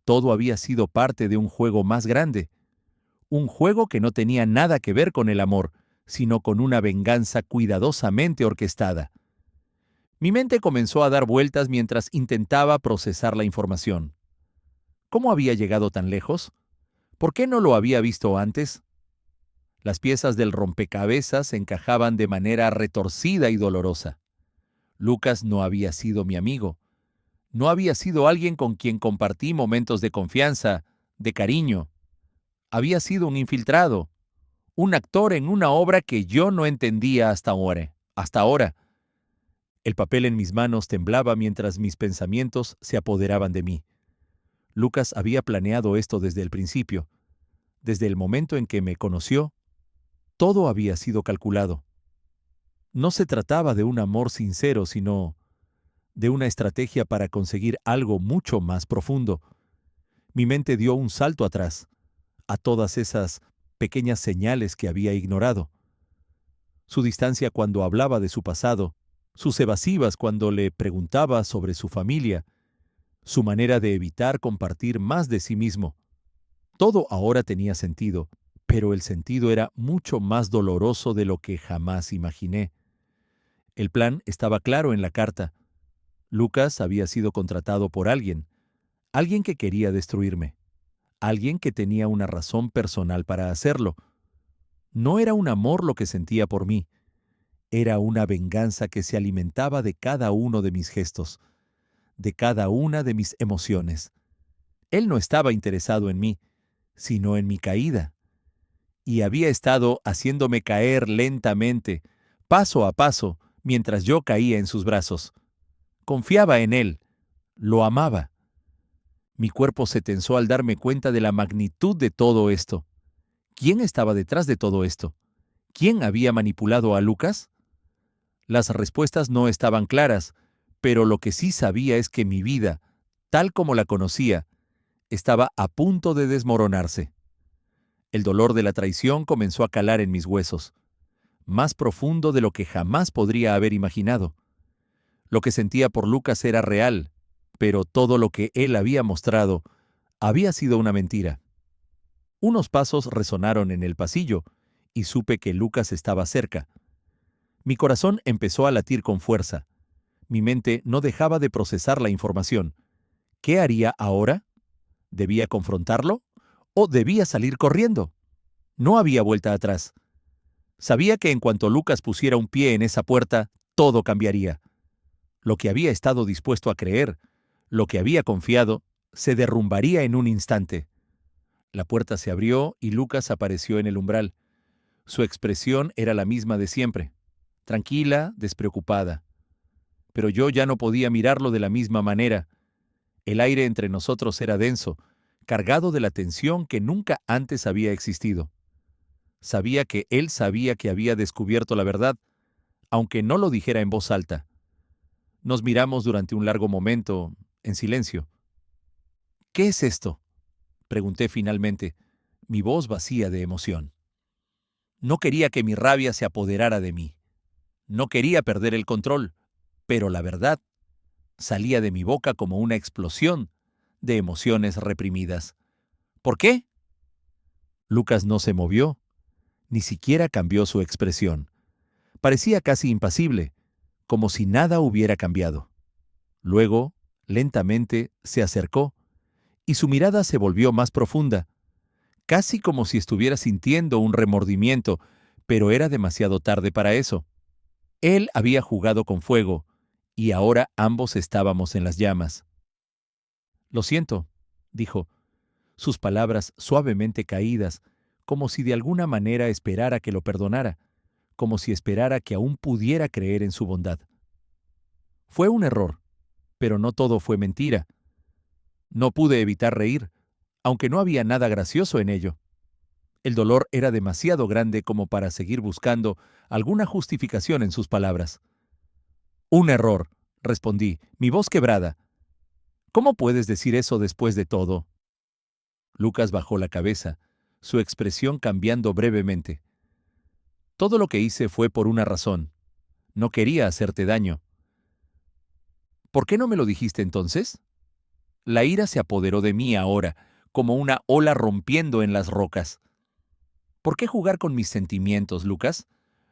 todo había sido parte de un juego más grande. Un juego que no tenía nada que ver con el amor, sino con una venganza cuidadosamente orquestada. Mi mente comenzó a dar vueltas mientras intentaba procesar la información. ¿Cómo había llegado tan lejos? ¿Por qué no lo había visto antes? Las piezas del rompecabezas encajaban de manera retorcida y dolorosa. Lucas no había sido mi amigo. No había sido alguien con quien compartí momentos de confianza, de cariño. Había sido un infiltrado, un actor en una obra que yo no entendía hasta ahora. El papel en mis manos temblaba mientras mis pensamientos se apoderaban de mí. Lucas había planeado esto desde el principio. Desde el momento en que me conoció, todo había sido calculado. No se trataba de un amor sincero, sino de una estrategia para conseguir algo mucho más profundo. Mi mente dio un salto atrás, a todas esas pequeñas señales que había ignorado. Su distancia cuando hablaba de su pasado, sus evasivas cuando le preguntaba sobre su familia, su manera de evitar compartir más de sí mismo. Todo ahora tenía sentido, pero el sentido era mucho más doloroso de lo que jamás imaginé. El plan estaba claro en la carta. Lucas había sido contratado por alguien que quería destruirme, alguien que tenía una razón personal para hacerlo. No era un amor lo que sentía por mí, era una venganza que se alimentaba de cada uno de mis gestos, de cada una de mis emociones. Él no estaba interesado en mí, sino en mi caída, y había estado haciéndome caer lentamente, paso a paso, mientras yo caía en sus brazos. Confiaba en él, lo amaba. Mi cuerpo se tensó al darme cuenta de la magnitud de todo esto. ¿Quién estaba detrás de todo esto? ¿Quién había manipulado a Lucas? Las respuestas no estaban claras, pero lo que sí sabía es que mi vida, tal como la conocía, estaba a punto de desmoronarse. El dolor de la traición comenzó a calar en mis huesos, más profundo de lo que jamás podría haber imaginado. Lo que sentía por Lucas era real, pero todo lo que él había mostrado había sido una mentira. Unos pasos resonaron en el pasillo, y supe que Lucas estaba cerca. Mi corazón empezó a latir con fuerza. Mi mente no dejaba de procesar la información. ¿Qué haría ahora? ¿Debía confrontarlo? ¿O debía salir corriendo? No había vuelta atrás. Sabía que en cuanto Lucas pusiera un pie en esa puerta, todo cambiaría. Lo que había estado dispuesto a creer, lo que había confiado, se derrumbaría en un instante. La puerta se abrió y Lucas apareció en el umbral. Su expresión era la misma de siempre, tranquila, despreocupada. Pero yo ya no podía mirarlo de la misma manera. El aire entre nosotros era denso, cargado de la tensión que nunca antes había existido. Sabía que él sabía que había descubierto la verdad, aunque no lo dijera en voz alta. Nos miramos durante un largo momento, en silencio. ¿Qué es esto?, pregunté finalmente, mi voz vacía de emoción. No quería que mi rabia se apoderara de mí. No quería perder el control, pero la verdad salía de mi boca como una explosión de emociones reprimidas. ¿Por qué? Lucas no se movió, ni siquiera cambió su expresión. Parecía casi impasible, como si nada hubiera cambiado. Luego, lentamente, se acercó, y su mirada se volvió más profunda, casi como si estuviera sintiendo un remordimiento, pero era demasiado tarde para eso. Él había jugado con fuego, y ahora ambos estábamos en las llamas. «Lo siento», dijo, sus palabras suavemente caídas, como si de alguna manera esperara que lo perdonara, como si esperara que aún pudiera creer en su bondad. Fue un error, pero no todo fue mentira. No pude evitar reír, aunque no había nada gracioso en ello. El dolor era demasiado grande como para seguir buscando alguna justificación en sus palabras. «Un error», respondí, mi voz quebrada. «¿Cómo puedes decir eso después de todo?» Lucas bajó la cabeza, su expresión cambiando brevemente. «Todo lo que hice fue por una razón. No quería hacerte daño». «¿Por qué no me lo dijiste entonces?» La ira se apoderó de mí ahora, como una ola rompiendo en las rocas. «¿Por qué jugar con mis sentimientos, Lucas?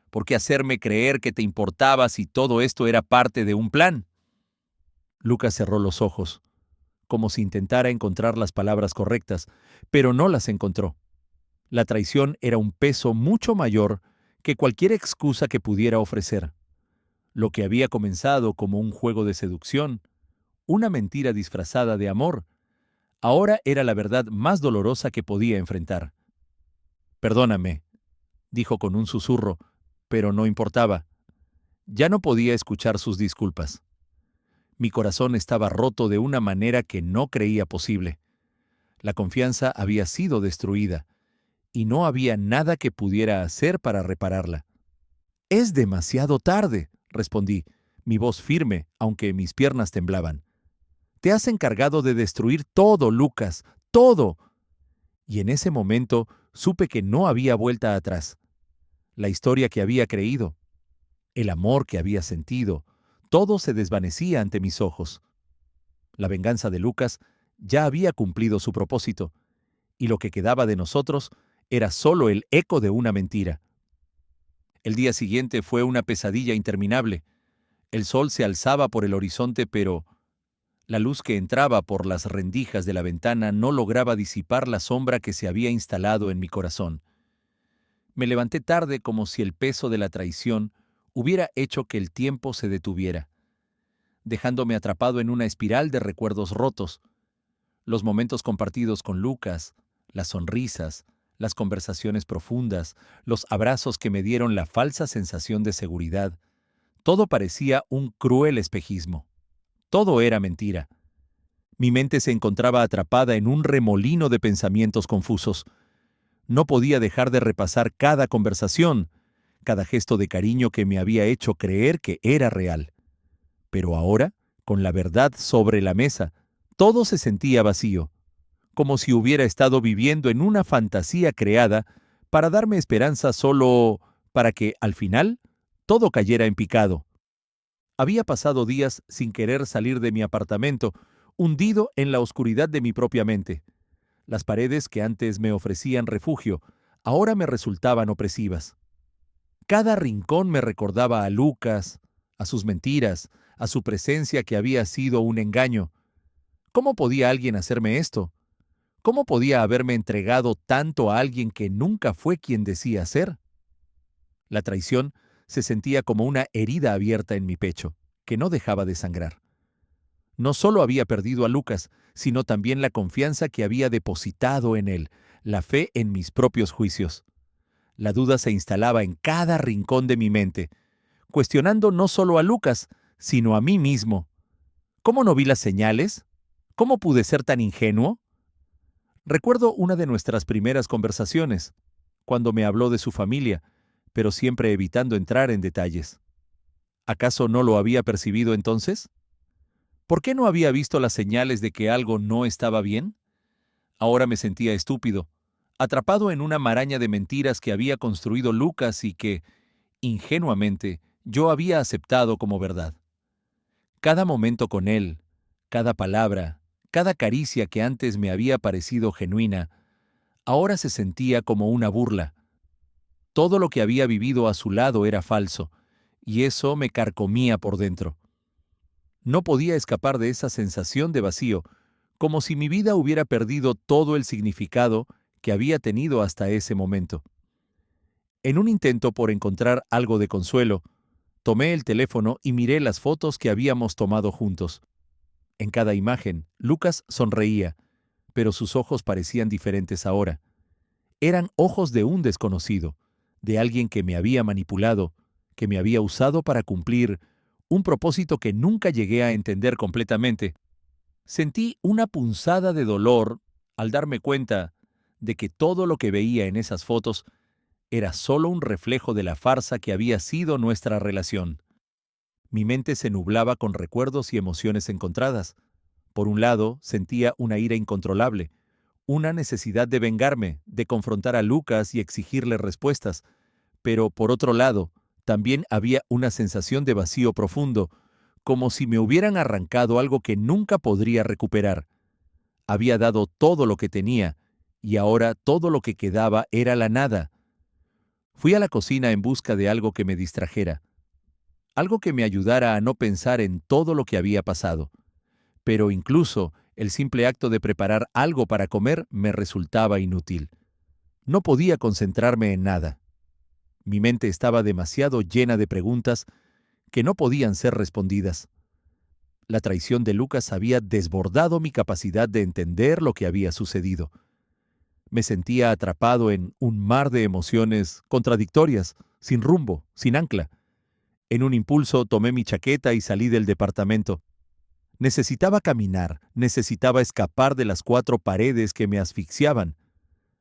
¿Por qué hacerme creer que te importaba si todo esto era parte de un plan?» Lucas cerró los ojos, como si intentara encontrar las palabras correctas, pero no las encontró. La traición era un peso mucho mayor que cualquier excusa que pudiera ofrecer. Lo que había comenzado como un juego de seducción, una mentira disfrazada de amor, ahora era la verdad más dolorosa que podía enfrentar. «Perdóname», dijo con un susurro, pero no importaba. Ya no podía escuchar sus disculpas. Mi corazón estaba roto de una manera que no creía posible. La confianza había sido destruida, y no había nada que pudiera hacer para repararla. «Es demasiado tarde», respondí, mi voz firme, aunque mis piernas temblaban. «Te has encargado de destruir todo, Lucas, todo». Y en ese momento supe que no había vuelta atrás. La historia que había creído, el amor que había sentido, todo se desvanecía ante mis ojos. La venganza de Lucas ya había cumplido su propósito, y lo que quedaba de nosotros era solo el eco de una mentira. El día siguiente fue una pesadilla interminable. El sol se alzaba por el horizonte, pero la luz que entraba por las rendijas de la ventana no lograba disipar la sombra que se había instalado en mi corazón. Me levanté tarde como si el peso de la traición hubiera hecho que el tiempo se detuviera, dejándome atrapado en una espiral de recuerdos rotos. Los momentos compartidos con Lucas, las sonrisas, las conversaciones profundas, los abrazos que me dieron la falsa sensación de seguridad, todo parecía un cruel espejismo. Todo era mentira. Mi mente se encontraba atrapada en un remolino de pensamientos confusos. No podía dejar de repasar cada conversación, cada gesto de cariño que me había hecho creer que era real. Pero ahora, con la verdad sobre la mesa, todo se sentía vacío, como si hubiera estado viviendo en una fantasía creada para darme esperanza solo para que, al final, todo cayera en picado. Había pasado días sin querer salir de mi apartamento, hundido en la oscuridad de mi propia mente. Las paredes que antes me ofrecían refugio, ahora me resultaban opresivas. Cada rincón me recordaba a Lucas, a sus mentiras, a su presencia que había sido un engaño. ¿Cómo podía alguien hacerme esto? ¿Cómo podía haberme entregado tanto a alguien que nunca fue quien decía ser? La traición se sentía como una herida abierta en mi pecho, que no dejaba de sangrar. No solo había perdido a Lucas, sino también la confianza que había depositado en él, la fe en mis propios juicios. La duda se instalaba en cada rincón de mi mente, cuestionando no solo a Lucas, sino a mí mismo. ¿Cómo no vi las señales? ¿Cómo pude ser tan ingenuo? Recuerdo una de nuestras primeras conversaciones, cuando me habló de su familia, pero siempre evitando entrar en detalles. ¿Acaso no lo había percibido entonces? ¿Por qué no había visto las señales de que algo no estaba bien? Ahora me sentía estúpido, atrapado en una maraña de mentiras que había construido Lucas y que, ingenuamente, yo había aceptado como verdad. Cada momento con él, cada palabra, cada caricia que antes me había parecido genuina, ahora se sentía como una burla. Todo lo que había vivido a su lado era falso, y eso me carcomía por dentro. No podía escapar de esa sensación de vacío, como si mi vida hubiera perdido todo el significado que había tenido hasta ese momento. En un intento por encontrar algo de consuelo, tomé el teléfono y miré las fotos que habíamos tomado juntos. En cada imagen, Lucas sonreía, pero sus ojos parecían diferentes ahora. Eran ojos de un desconocido, de alguien que me había manipulado, que me había usado para cumplir un propósito que nunca llegué a entender completamente. Sentí una punzada de dolor al darme cuenta de que todo lo que veía en esas fotos era solo un reflejo de la farsa que había sido nuestra relación. Mi mente se nublaba con recuerdos y emociones encontradas. Por un lado, sentía una ira incontrolable, una necesidad de vengarme, de confrontar a Lucas y exigirle respuestas. Pero por otro lado, también había una sensación de vacío profundo, como si me hubieran arrancado algo que nunca podría recuperar. Había dado todo lo que tenía, y ahora todo lo que quedaba era la nada. Fui a la cocina en busca de algo que me distrajera, algo que me ayudara a no pensar en todo lo que había pasado. Pero incluso el simple acto de preparar algo para comer me resultaba inútil. No podía concentrarme en nada. Mi mente estaba demasiado llena de preguntas que no podían ser respondidas. La traición de Lucas había desbordado mi capacidad de entender lo que había sucedido. Me sentía atrapado en un mar de emociones contradictorias, sin rumbo, sin ancla. En un impulso tomé mi chaqueta y salí del departamento. Necesitaba caminar, necesitaba escapar de las 4 paredes que me asfixiaban.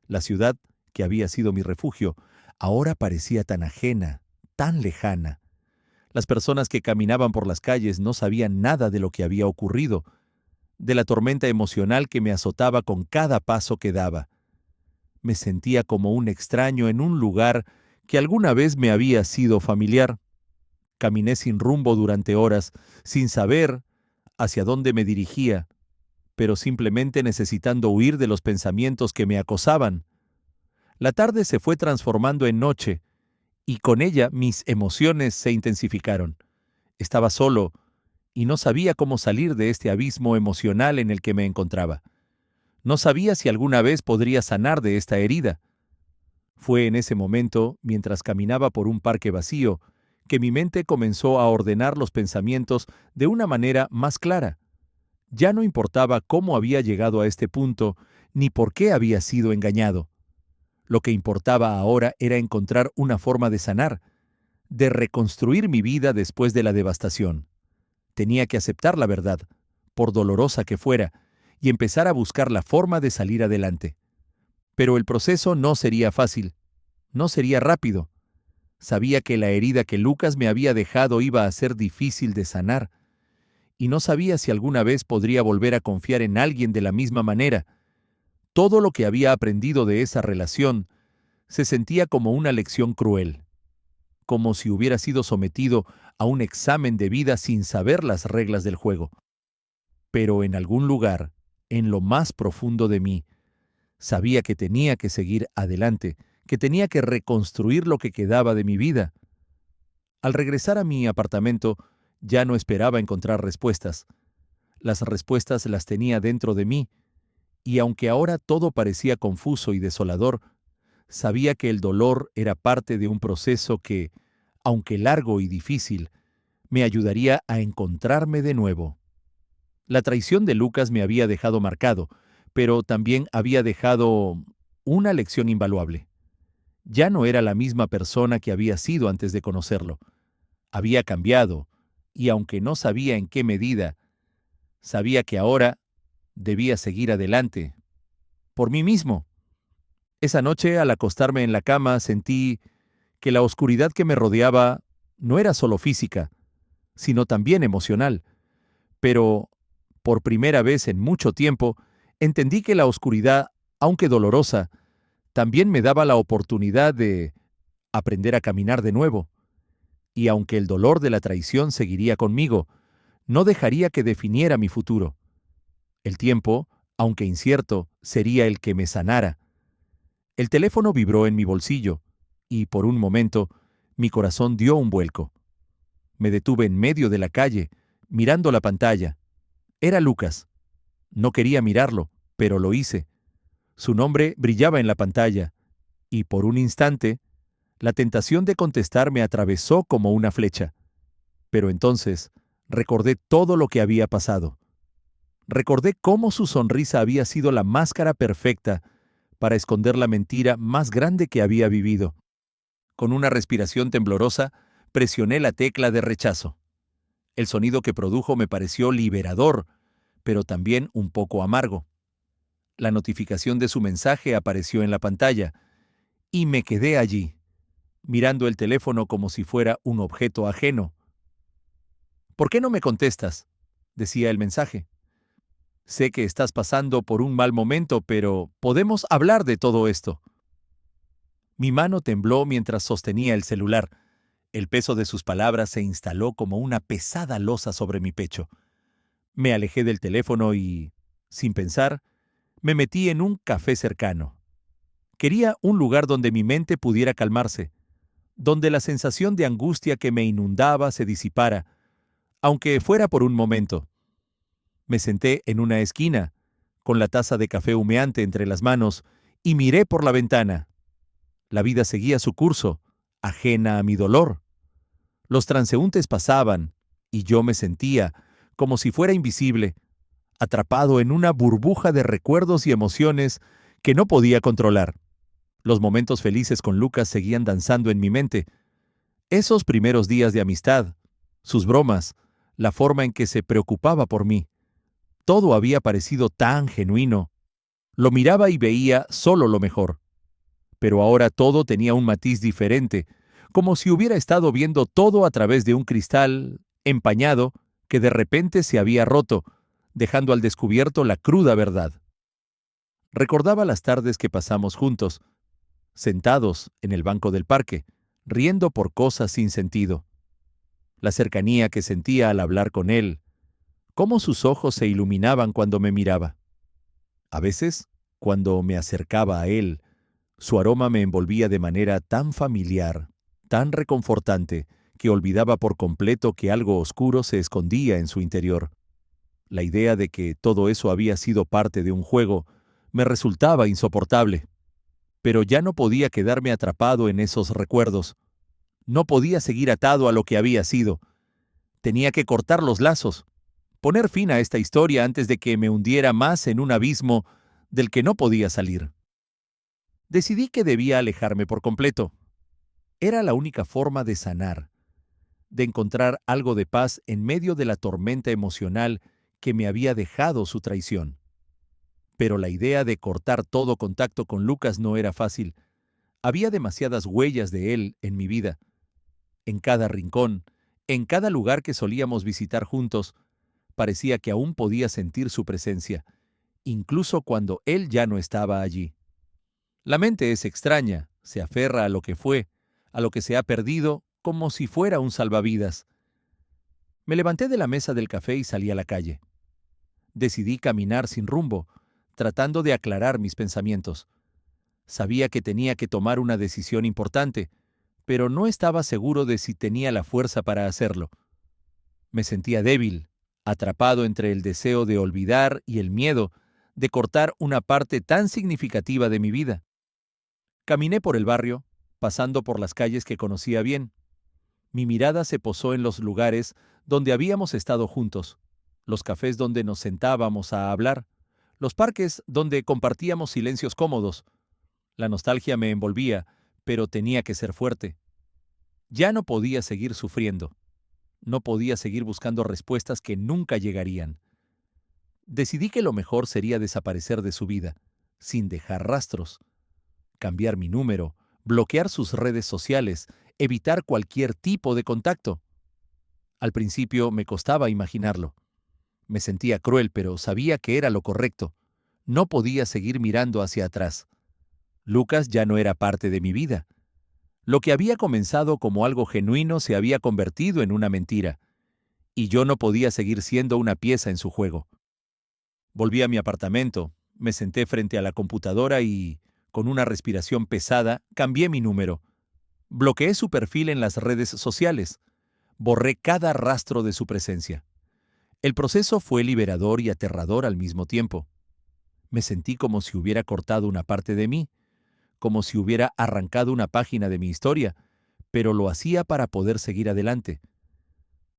La ciudad, que había sido mi refugio, ahora parecía tan ajena, tan lejana. Las personas que caminaban por las calles no sabían nada de lo que había ocurrido, de la tormenta emocional que me azotaba con cada paso que daba. Me sentía como un extraño en un lugar que alguna vez me había sido familiar. Caminé sin rumbo durante horas, sin saber hacia dónde me dirigía, pero simplemente necesitando huir de los pensamientos que me acosaban. La tarde se fue transformando en noche, y con ella mis emociones se intensificaron. Estaba solo, y no sabía cómo salir de este abismo emocional en el que me encontraba. No sabía si alguna vez podría sanar de esta herida. Fue en ese momento, mientras caminaba por un parque vacío, que mi mente comenzó a ordenar los pensamientos de una manera más clara. Ya no importaba cómo había llegado a este punto, ni por qué había sido engañado. Lo que importaba ahora era encontrar una forma de sanar, de reconstruir mi vida después de la devastación. Tenía que aceptar la verdad, por dolorosa que fuera, y empezar a buscar la forma de salir adelante. Pero el proceso no sería fácil, no sería rápido. Sabía que la herida que Lucas me había dejado iba a ser difícil de sanar, y no sabía si alguna vez podría volver a confiar en alguien de la misma manera. Todo lo que había aprendido de esa relación se sentía como una lección cruel, como si hubiera sido sometido a un examen de vida sin saber las reglas del juego. Pero en algún lugar, en lo más profundo de mí, sabía que tenía que seguir adelante, que tenía que reconstruir lo que quedaba de mi vida. Al regresar a mi apartamento, ya no esperaba encontrar respuestas. Las respuestas las tenía dentro de mí, y aunque ahora todo parecía confuso y desolador, sabía que el dolor era parte de un proceso que, aunque largo y difícil, me ayudaría a encontrarme de nuevo. La traición de Lucas me había dejado marcado, pero también había dejado una lección invaluable. Ya no era la misma persona que había sido antes de conocerlo. Había cambiado, y aunque no sabía en qué medida, sabía que ahora debía seguir adelante, por mí mismo. Esa noche, al acostarme en la cama, sentí que la oscuridad que me rodeaba no era solo física, sino también emocional. Pero, por primera vez en mucho tiempo, entendí que la oscuridad, aunque dolorosa, también me daba la oportunidad de aprender a caminar de nuevo. Y aunque el dolor de la traición seguiría conmigo, no dejaría que definiera mi futuro. El tiempo, aunque incierto, sería el que me sanara. El teléfono vibró en mi bolsillo, y por un momento mi corazón dio un vuelco. Me detuve en medio de la calle, mirando la pantalla. Era Lucas. No quería mirarlo, pero lo hice. Su nombre brillaba en la pantalla, y por un instante, la tentación de contestar me atravesó como una flecha. Pero entonces recordé todo lo que había pasado. Recordé cómo su sonrisa había sido la máscara perfecta para esconder la mentira más grande que había vivido. Con una respiración temblorosa, presioné la tecla de rechazo. El sonido que produjo me pareció liberador, pero también un poco amargo. La notificación de su mensaje apareció en la pantalla, y me quedé allí, mirando el teléfono como si fuera un objeto ajeno. ¿Por qué no me contestas?, decía el mensaje. Sé que estás pasando por un mal momento, pero podemos hablar de todo esto. Mi mano tembló mientras sostenía el celular. El peso de sus palabras se instaló como una pesada losa sobre mi pecho. Me alejé del teléfono y, sin pensar, me metí en un café cercano. Quería un lugar donde mi mente pudiera calmarse, donde la sensación de angustia que me inundaba se disipara, aunque fuera por un momento. Me senté en una esquina, con la taza de café humeante entre las manos, y miré por la ventana. La vida seguía su curso, ajena a mi dolor. Los transeúntes pasaban, y yo me sentía como si fuera invisible, atrapado en una burbuja de recuerdos y emociones que no podía controlar. Los momentos felices con Lucas seguían danzando en mi mente. Esos primeros días de amistad, sus bromas, la forma en que se preocupaba por mí. Todo había parecido tan genuino. Lo miraba y veía solo lo mejor. Pero ahora todo tenía un matiz diferente, como si hubiera estado viendo todo a través de un cristal empañado que de repente se había roto, dejando al descubierto la cruda verdad. Recordaba las tardes que pasamos juntos, sentados en el banco del parque, riendo por cosas sin sentido. La cercanía que sentía al hablar con él, cómo sus ojos se iluminaban cuando me miraba. A veces, cuando me acercaba a él, su aroma me envolvía de manera tan familiar, tan reconfortante, que olvidaba por completo que algo oscuro se escondía en su interior. La idea de que todo eso había sido parte de un juego me resultaba insoportable. Pero ya no podía quedarme atrapado en esos recuerdos. No podía seguir atado a lo que había sido. Tenía que cortar los lazos, poner fin a esta historia antes de que me hundiera más en un abismo del que no podía salir. Decidí que debía alejarme por completo. Era la única forma de sanar, de encontrar algo de paz en medio de la tormenta emocional que me había dejado su traición. Pero la idea de cortar todo contacto con Lucas no era fácil. Había demasiadas huellas de él en mi vida. En cada rincón, en cada lugar que solíamos visitar juntos, parecía que aún podía sentir su presencia, incluso cuando él ya no estaba allí. La mente es extraña, se aferra a lo que fue, a lo que se ha perdido, como si fuera un salvavidas. Me levanté de la mesa del café y salí a la calle. Decidí caminar sin rumbo, tratando de aclarar mis pensamientos. Sabía que tenía que tomar una decisión importante, pero no estaba seguro de si tenía la fuerza para hacerlo. Me sentía débil, atrapado entre el deseo de olvidar y el miedo de cortar una parte tan significativa de mi vida. Caminé por el barrio, pasando por las calles que conocía bien. Mi mirada se posó en los lugares donde habíamos estado juntos, los cafés donde nos sentábamos a hablar, los parques donde compartíamos silencios cómodos. La nostalgia me envolvía, pero tenía que ser fuerte. Ya no podía seguir sufriendo. No podía seguir buscando respuestas que nunca llegarían. Decidí que lo mejor sería desaparecer de su vida, sin dejar rastros, cambiar mi número, bloquear sus redes sociales, evitar cualquier tipo de contacto. Al principio me costaba imaginarlo. Me sentía cruel, pero sabía que era lo correcto. No podía seguir mirando hacia atrás. Lucas ya no era parte de mi vida. Lo que había comenzado como algo genuino se había convertido en una mentira, y yo no podía seguir siendo una pieza en su juego. Volví a mi apartamento, me senté frente a la computadora y, con una respiración pesada, cambié mi número. Bloqueé su perfil en las redes sociales. Borré cada rastro de su presencia. El proceso fue liberador y aterrador al mismo tiempo. Me sentí como si hubiera cortado una parte de mí, como si hubiera arrancado una página de mi historia, pero lo hacía para poder seguir adelante.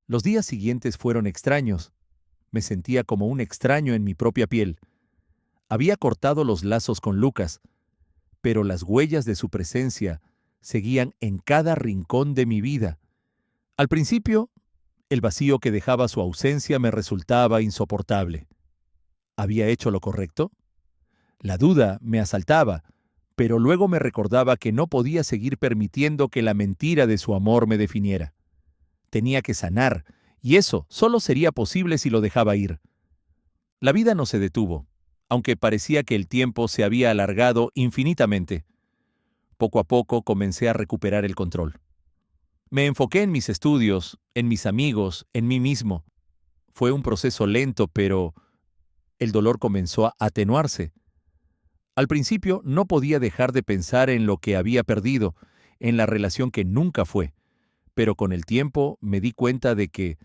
Los días siguientes fueron extraños. Me sentía como un extraño en mi propia piel. Había cortado los lazos con Lucas, pero las huellas de su presencia seguían en cada rincón de mi vida. Al principio, el vacío que dejaba su ausencia me resultaba insoportable. ¿Había hecho lo correcto? La duda me asaltaba, pero luego me recordaba que no podía seguir permitiendo que la mentira de su amor me definiera. Tenía que sanar, y eso solo sería posible si lo dejaba ir. La vida no se detuvo, aunque parecía que el tiempo se había alargado infinitamente. Poco a poco comencé a recuperar el control. Me enfoqué en mis estudios, en mis amigos, en mí mismo. Fue un proceso lento, pero el dolor comenzó a atenuarse. Al principio no podía dejar de pensar en lo que había perdido, en la relación que nunca fue, pero con el tiempo me di cuenta de que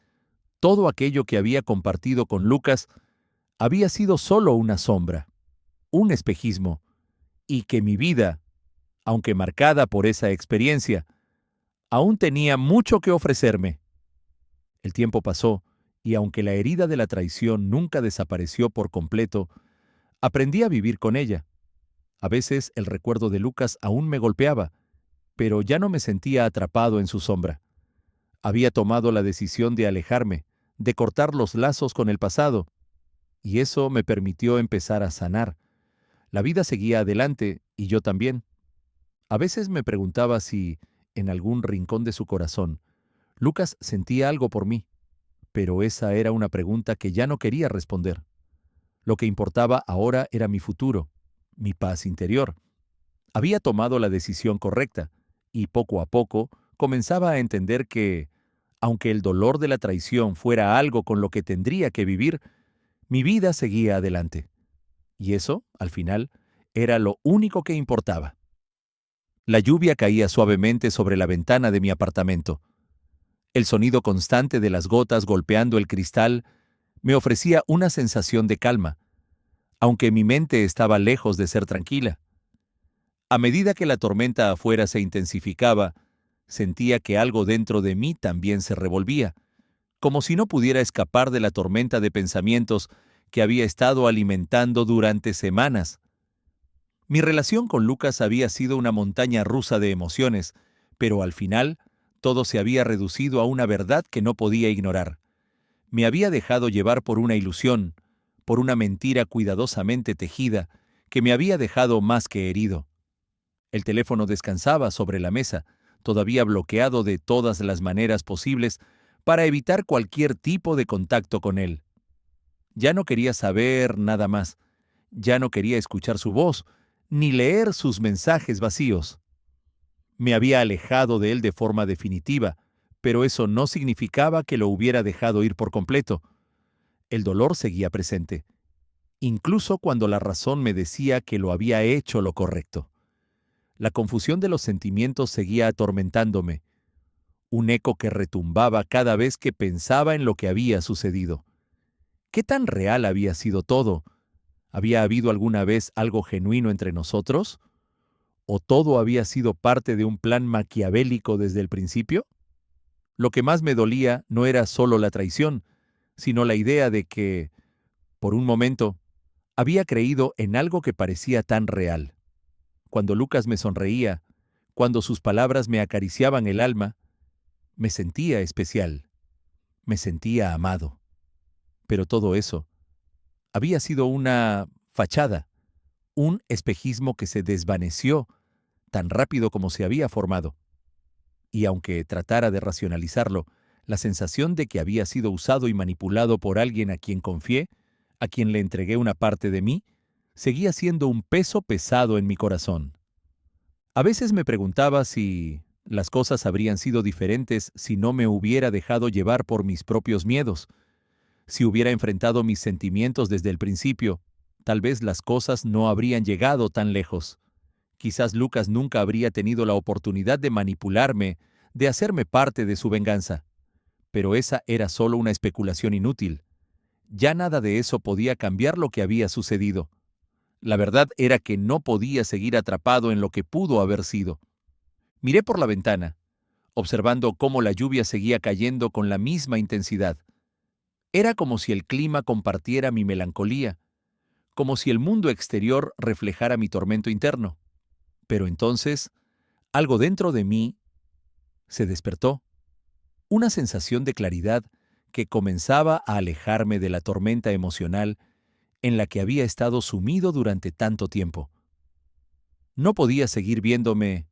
todo aquello que había compartido con Lucas había sido solo una sombra, un espejismo, y que mi vida, aunque marcada por esa experiencia, aún tenía mucho que ofrecerme. El tiempo pasó, y aunque la herida de la traición nunca desapareció por completo, aprendí a vivir con ella. A veces el recuerdo de Lucas aún me golpeaba, pero ya no me sentía atrapado en su sombra. Había tomado la decisión de alejarme, de cortar los lazos con el pasado, y eso me permitió empezar a sanar. La vida seguía adelante, y yo también. A veces me preguntaba si, en algún rincón de su corazón, Lucas sentía algo por mí, pero esa era una pregunta que ya no quería responder. Lo que importaba ahora era mi futuro, mi paz interior. Había tomado la decisión correcta, y poco a poco comenzaba a entender que, aunque el dolor de la traición fuera algo con lo que tendría que vivir, mi vida seguía adelante. Y eso, al final, era lo único que importaba. La lluvia caía suavemente sobre la ventana de mi apartamento. El sonido constante de las gotas golpeando el cristal me ofrecía una sensación de calma, aunque mi mente estaba lejos de ser tranquila. A medida que la tormenta afuera se intensificaba, sentía que algo dentro de mí también se revolvía, como si no pudiera escapar de la tormenta de pensamientos que había estado alimentando durante semanas. Mi relación con Lucas había sido una montaña rusa de emociones, pero al final todo se había reducido a una verdad que no podía ignorar. Me había dejado llevar por una ilusión, por una mentira cuidadosamente tejida que me había dejado más que herido. El teléfono descansaba sobre la mesa, todavía bloqueado de todas las maneras posibles para evitar cualquier tipo de contacto con él. Ya no quería saber nada más. Ya no quería escuchar su voz, ni leer sus mensajes vacíos. Me había alejado de él de forma definitiva, pero eso no significaba que lo hubiera dejado ir por completo. El dolor seguía presente, incluso cuando la razón me decía que lo había hecho lo correcto. La confusión de los sentimientos seguía atormentándome, un eco que retumbaba cada vez que pensaba en lo que había sucedido. ¿Qué tan real había sido todo? ¿Había habido alguna vez algo genuino entre nosotros? ¿O todo había sido parte de un plan maquiavélico desde el principio? Lo que más me dolía no era solo la traición, sino la idea de que, por un momento, había creído en algo que parecía tan real. Cuando Lucas me sonreía, cuando sus palabras me acariciaban el alma, me sentía especial, me sentía amado. Pero todo eso había sido una fachada, un espejismo que se desvaneció tan rápido como se había formado. Y aunque tratara de racionalizarlo, la sensación de que había sido usado y manipulado por alguien a quien confié, a quien le entregué una parte de mí, seguía siendo un peso pesado en mi corazón. A veces me preguntaba si las cosas habrían sido diferentes si no me hubiera dejado llevar por mis propios miedos. Si hubiera enfrentado mis sentimientos desde el principio, tal vez las cosas no habrían llegado tan lejos. Quizás Lucas nunca habría tenido la oportunidad de manipularme, de hacerme parte de su venganza. Pero esa era solo una especulación inútil. Ya nada de eso podía cambiar lo que había sucedido. La verdad era que no podía seguir atrapado en lo que pudo haber sido. Miré por la ventana, observando cómo la lluvia seguía cayendo con la misma intensidad. Era como si el clima compartiera mi melancolía, como si el mundo exterior reflejara mi tormento interno. Pero entonces, algo dentro de mí se despertó, una sensación de claridad que comenzaba a alejarme de la tormenta emocional en la que había estado sumido durante tanto tiempo. No podía seguir viéndome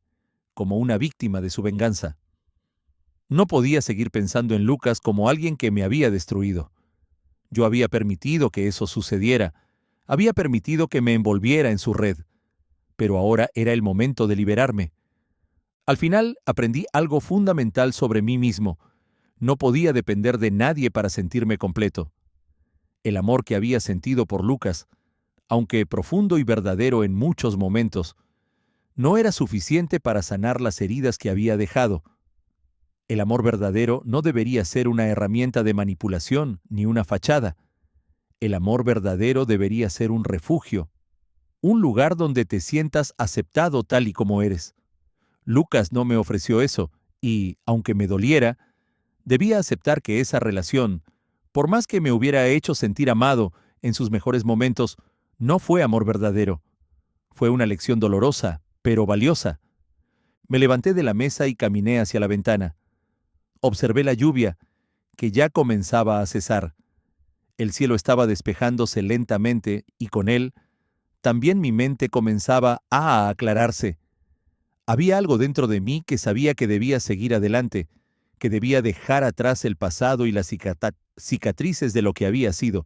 como una víctima de su venganza. No podía seguir pensando en Lucas como alguien que me había destruido. Yo había permitido que eso sucediera, había permitido que me envolviera en su red, pero ahora era el momento de liberarme. Al final aprendí algo fundamental sobre mí mismo. No podía depender de nadie para sentirme completo. El amor que había sentido por Lucas, aunque profundo y verdadero en muchos momentos, no era suficiente para sanar las heridas que había dejado. El amor verdadero no debería ser una herramienta de manipulación ni una fachada. El amor verdadero debería ser un refugio, un lugar donde te sientas aceptado tal y como eres. Lucas no me ofreció eso, y, aunque me doliera, debía aceptar que esa relación, por más que me hubiera hecho sentir amado en sus mejores momentos, no fue amor verdadero. Fue una lección dolorosa, pero valiosa. Me levanté de la mesa y caminé hacia la ventana. Observé la lluvia, que ya comenzaba a cesar. El cielo estaba despejándose lentamente y con él, también mi mente comenzaba a aclararse. Había algo dentro de mí que sabía que debía seguir adelante, que debía dejar atrás el pasado y las cicatrices de lo que había sido.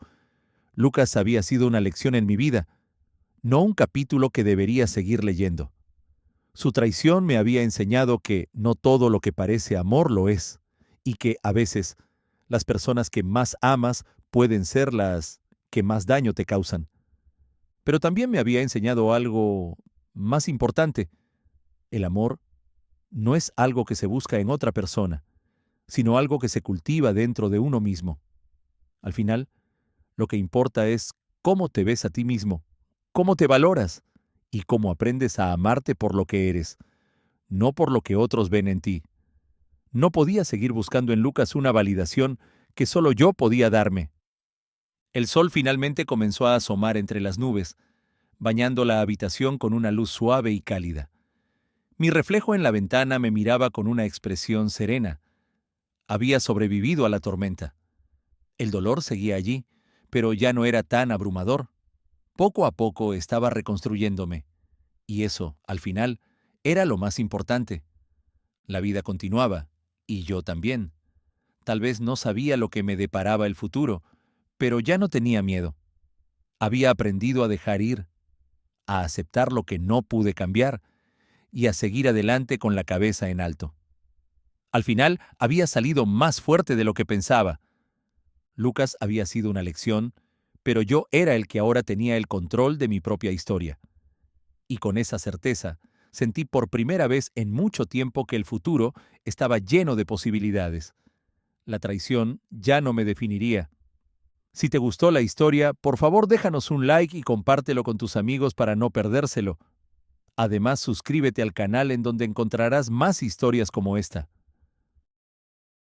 Lucas había sido una lección en mi vida, no un capítulo que debería seguir leyendo. Su traición me había enseñado que no todo lo que parece amor lo es, y que, a veces, las personas que más amas pueden ser las que más daño te causan. Pero también me había enseñado algo más importante. El amor no es algo que se busca en otra persona, sino algo que se cultiva dentro de uno mismo. Al final, lo que importa es cómo te ves a ti mismo, cómo te valoras y cómo aprendes a amarte por lo que eres, no por lo que otros ven en ti. No podía seguir buscando en Lucas una validación que solo yo podía darme. El sol finalmente comenzó a asomar entre las nubes, bañando la habitación con una luz suave y cálida. Mi reflejo en la ventana me miraba con una expresión serena. Había sobrevivido a la tormenta. El dolor seguía allí, pero ya no era tan abrumador. Poco a poco estaba reconstruyéndome. Y eso, al final, era lo más importante. La vida continuaba, y yo también. Tal vez no sabía lo que me deparaba el futuro, pero ya no tenía miedo. Había aprendido a dejar ir, a aceptar lo que no pude cambiar y a seguir adelante con la cabeza en alto. Al final, había salido más fuerte de lo que pensaba. Lucas había sido una lección, pero yo era el que ahora tenía el control de mi propia historia. Y con esa certeza, sentí por primera vez en mucho tiempo que el futuro estaba lleno de posibilidades. La traición ya no me definiría. Si te gustó la historia, por favor déjanos un like y compártelo con tus amigos para no perdérselo. Además, suscríbete al canal en donde encontrarás más historias como esta.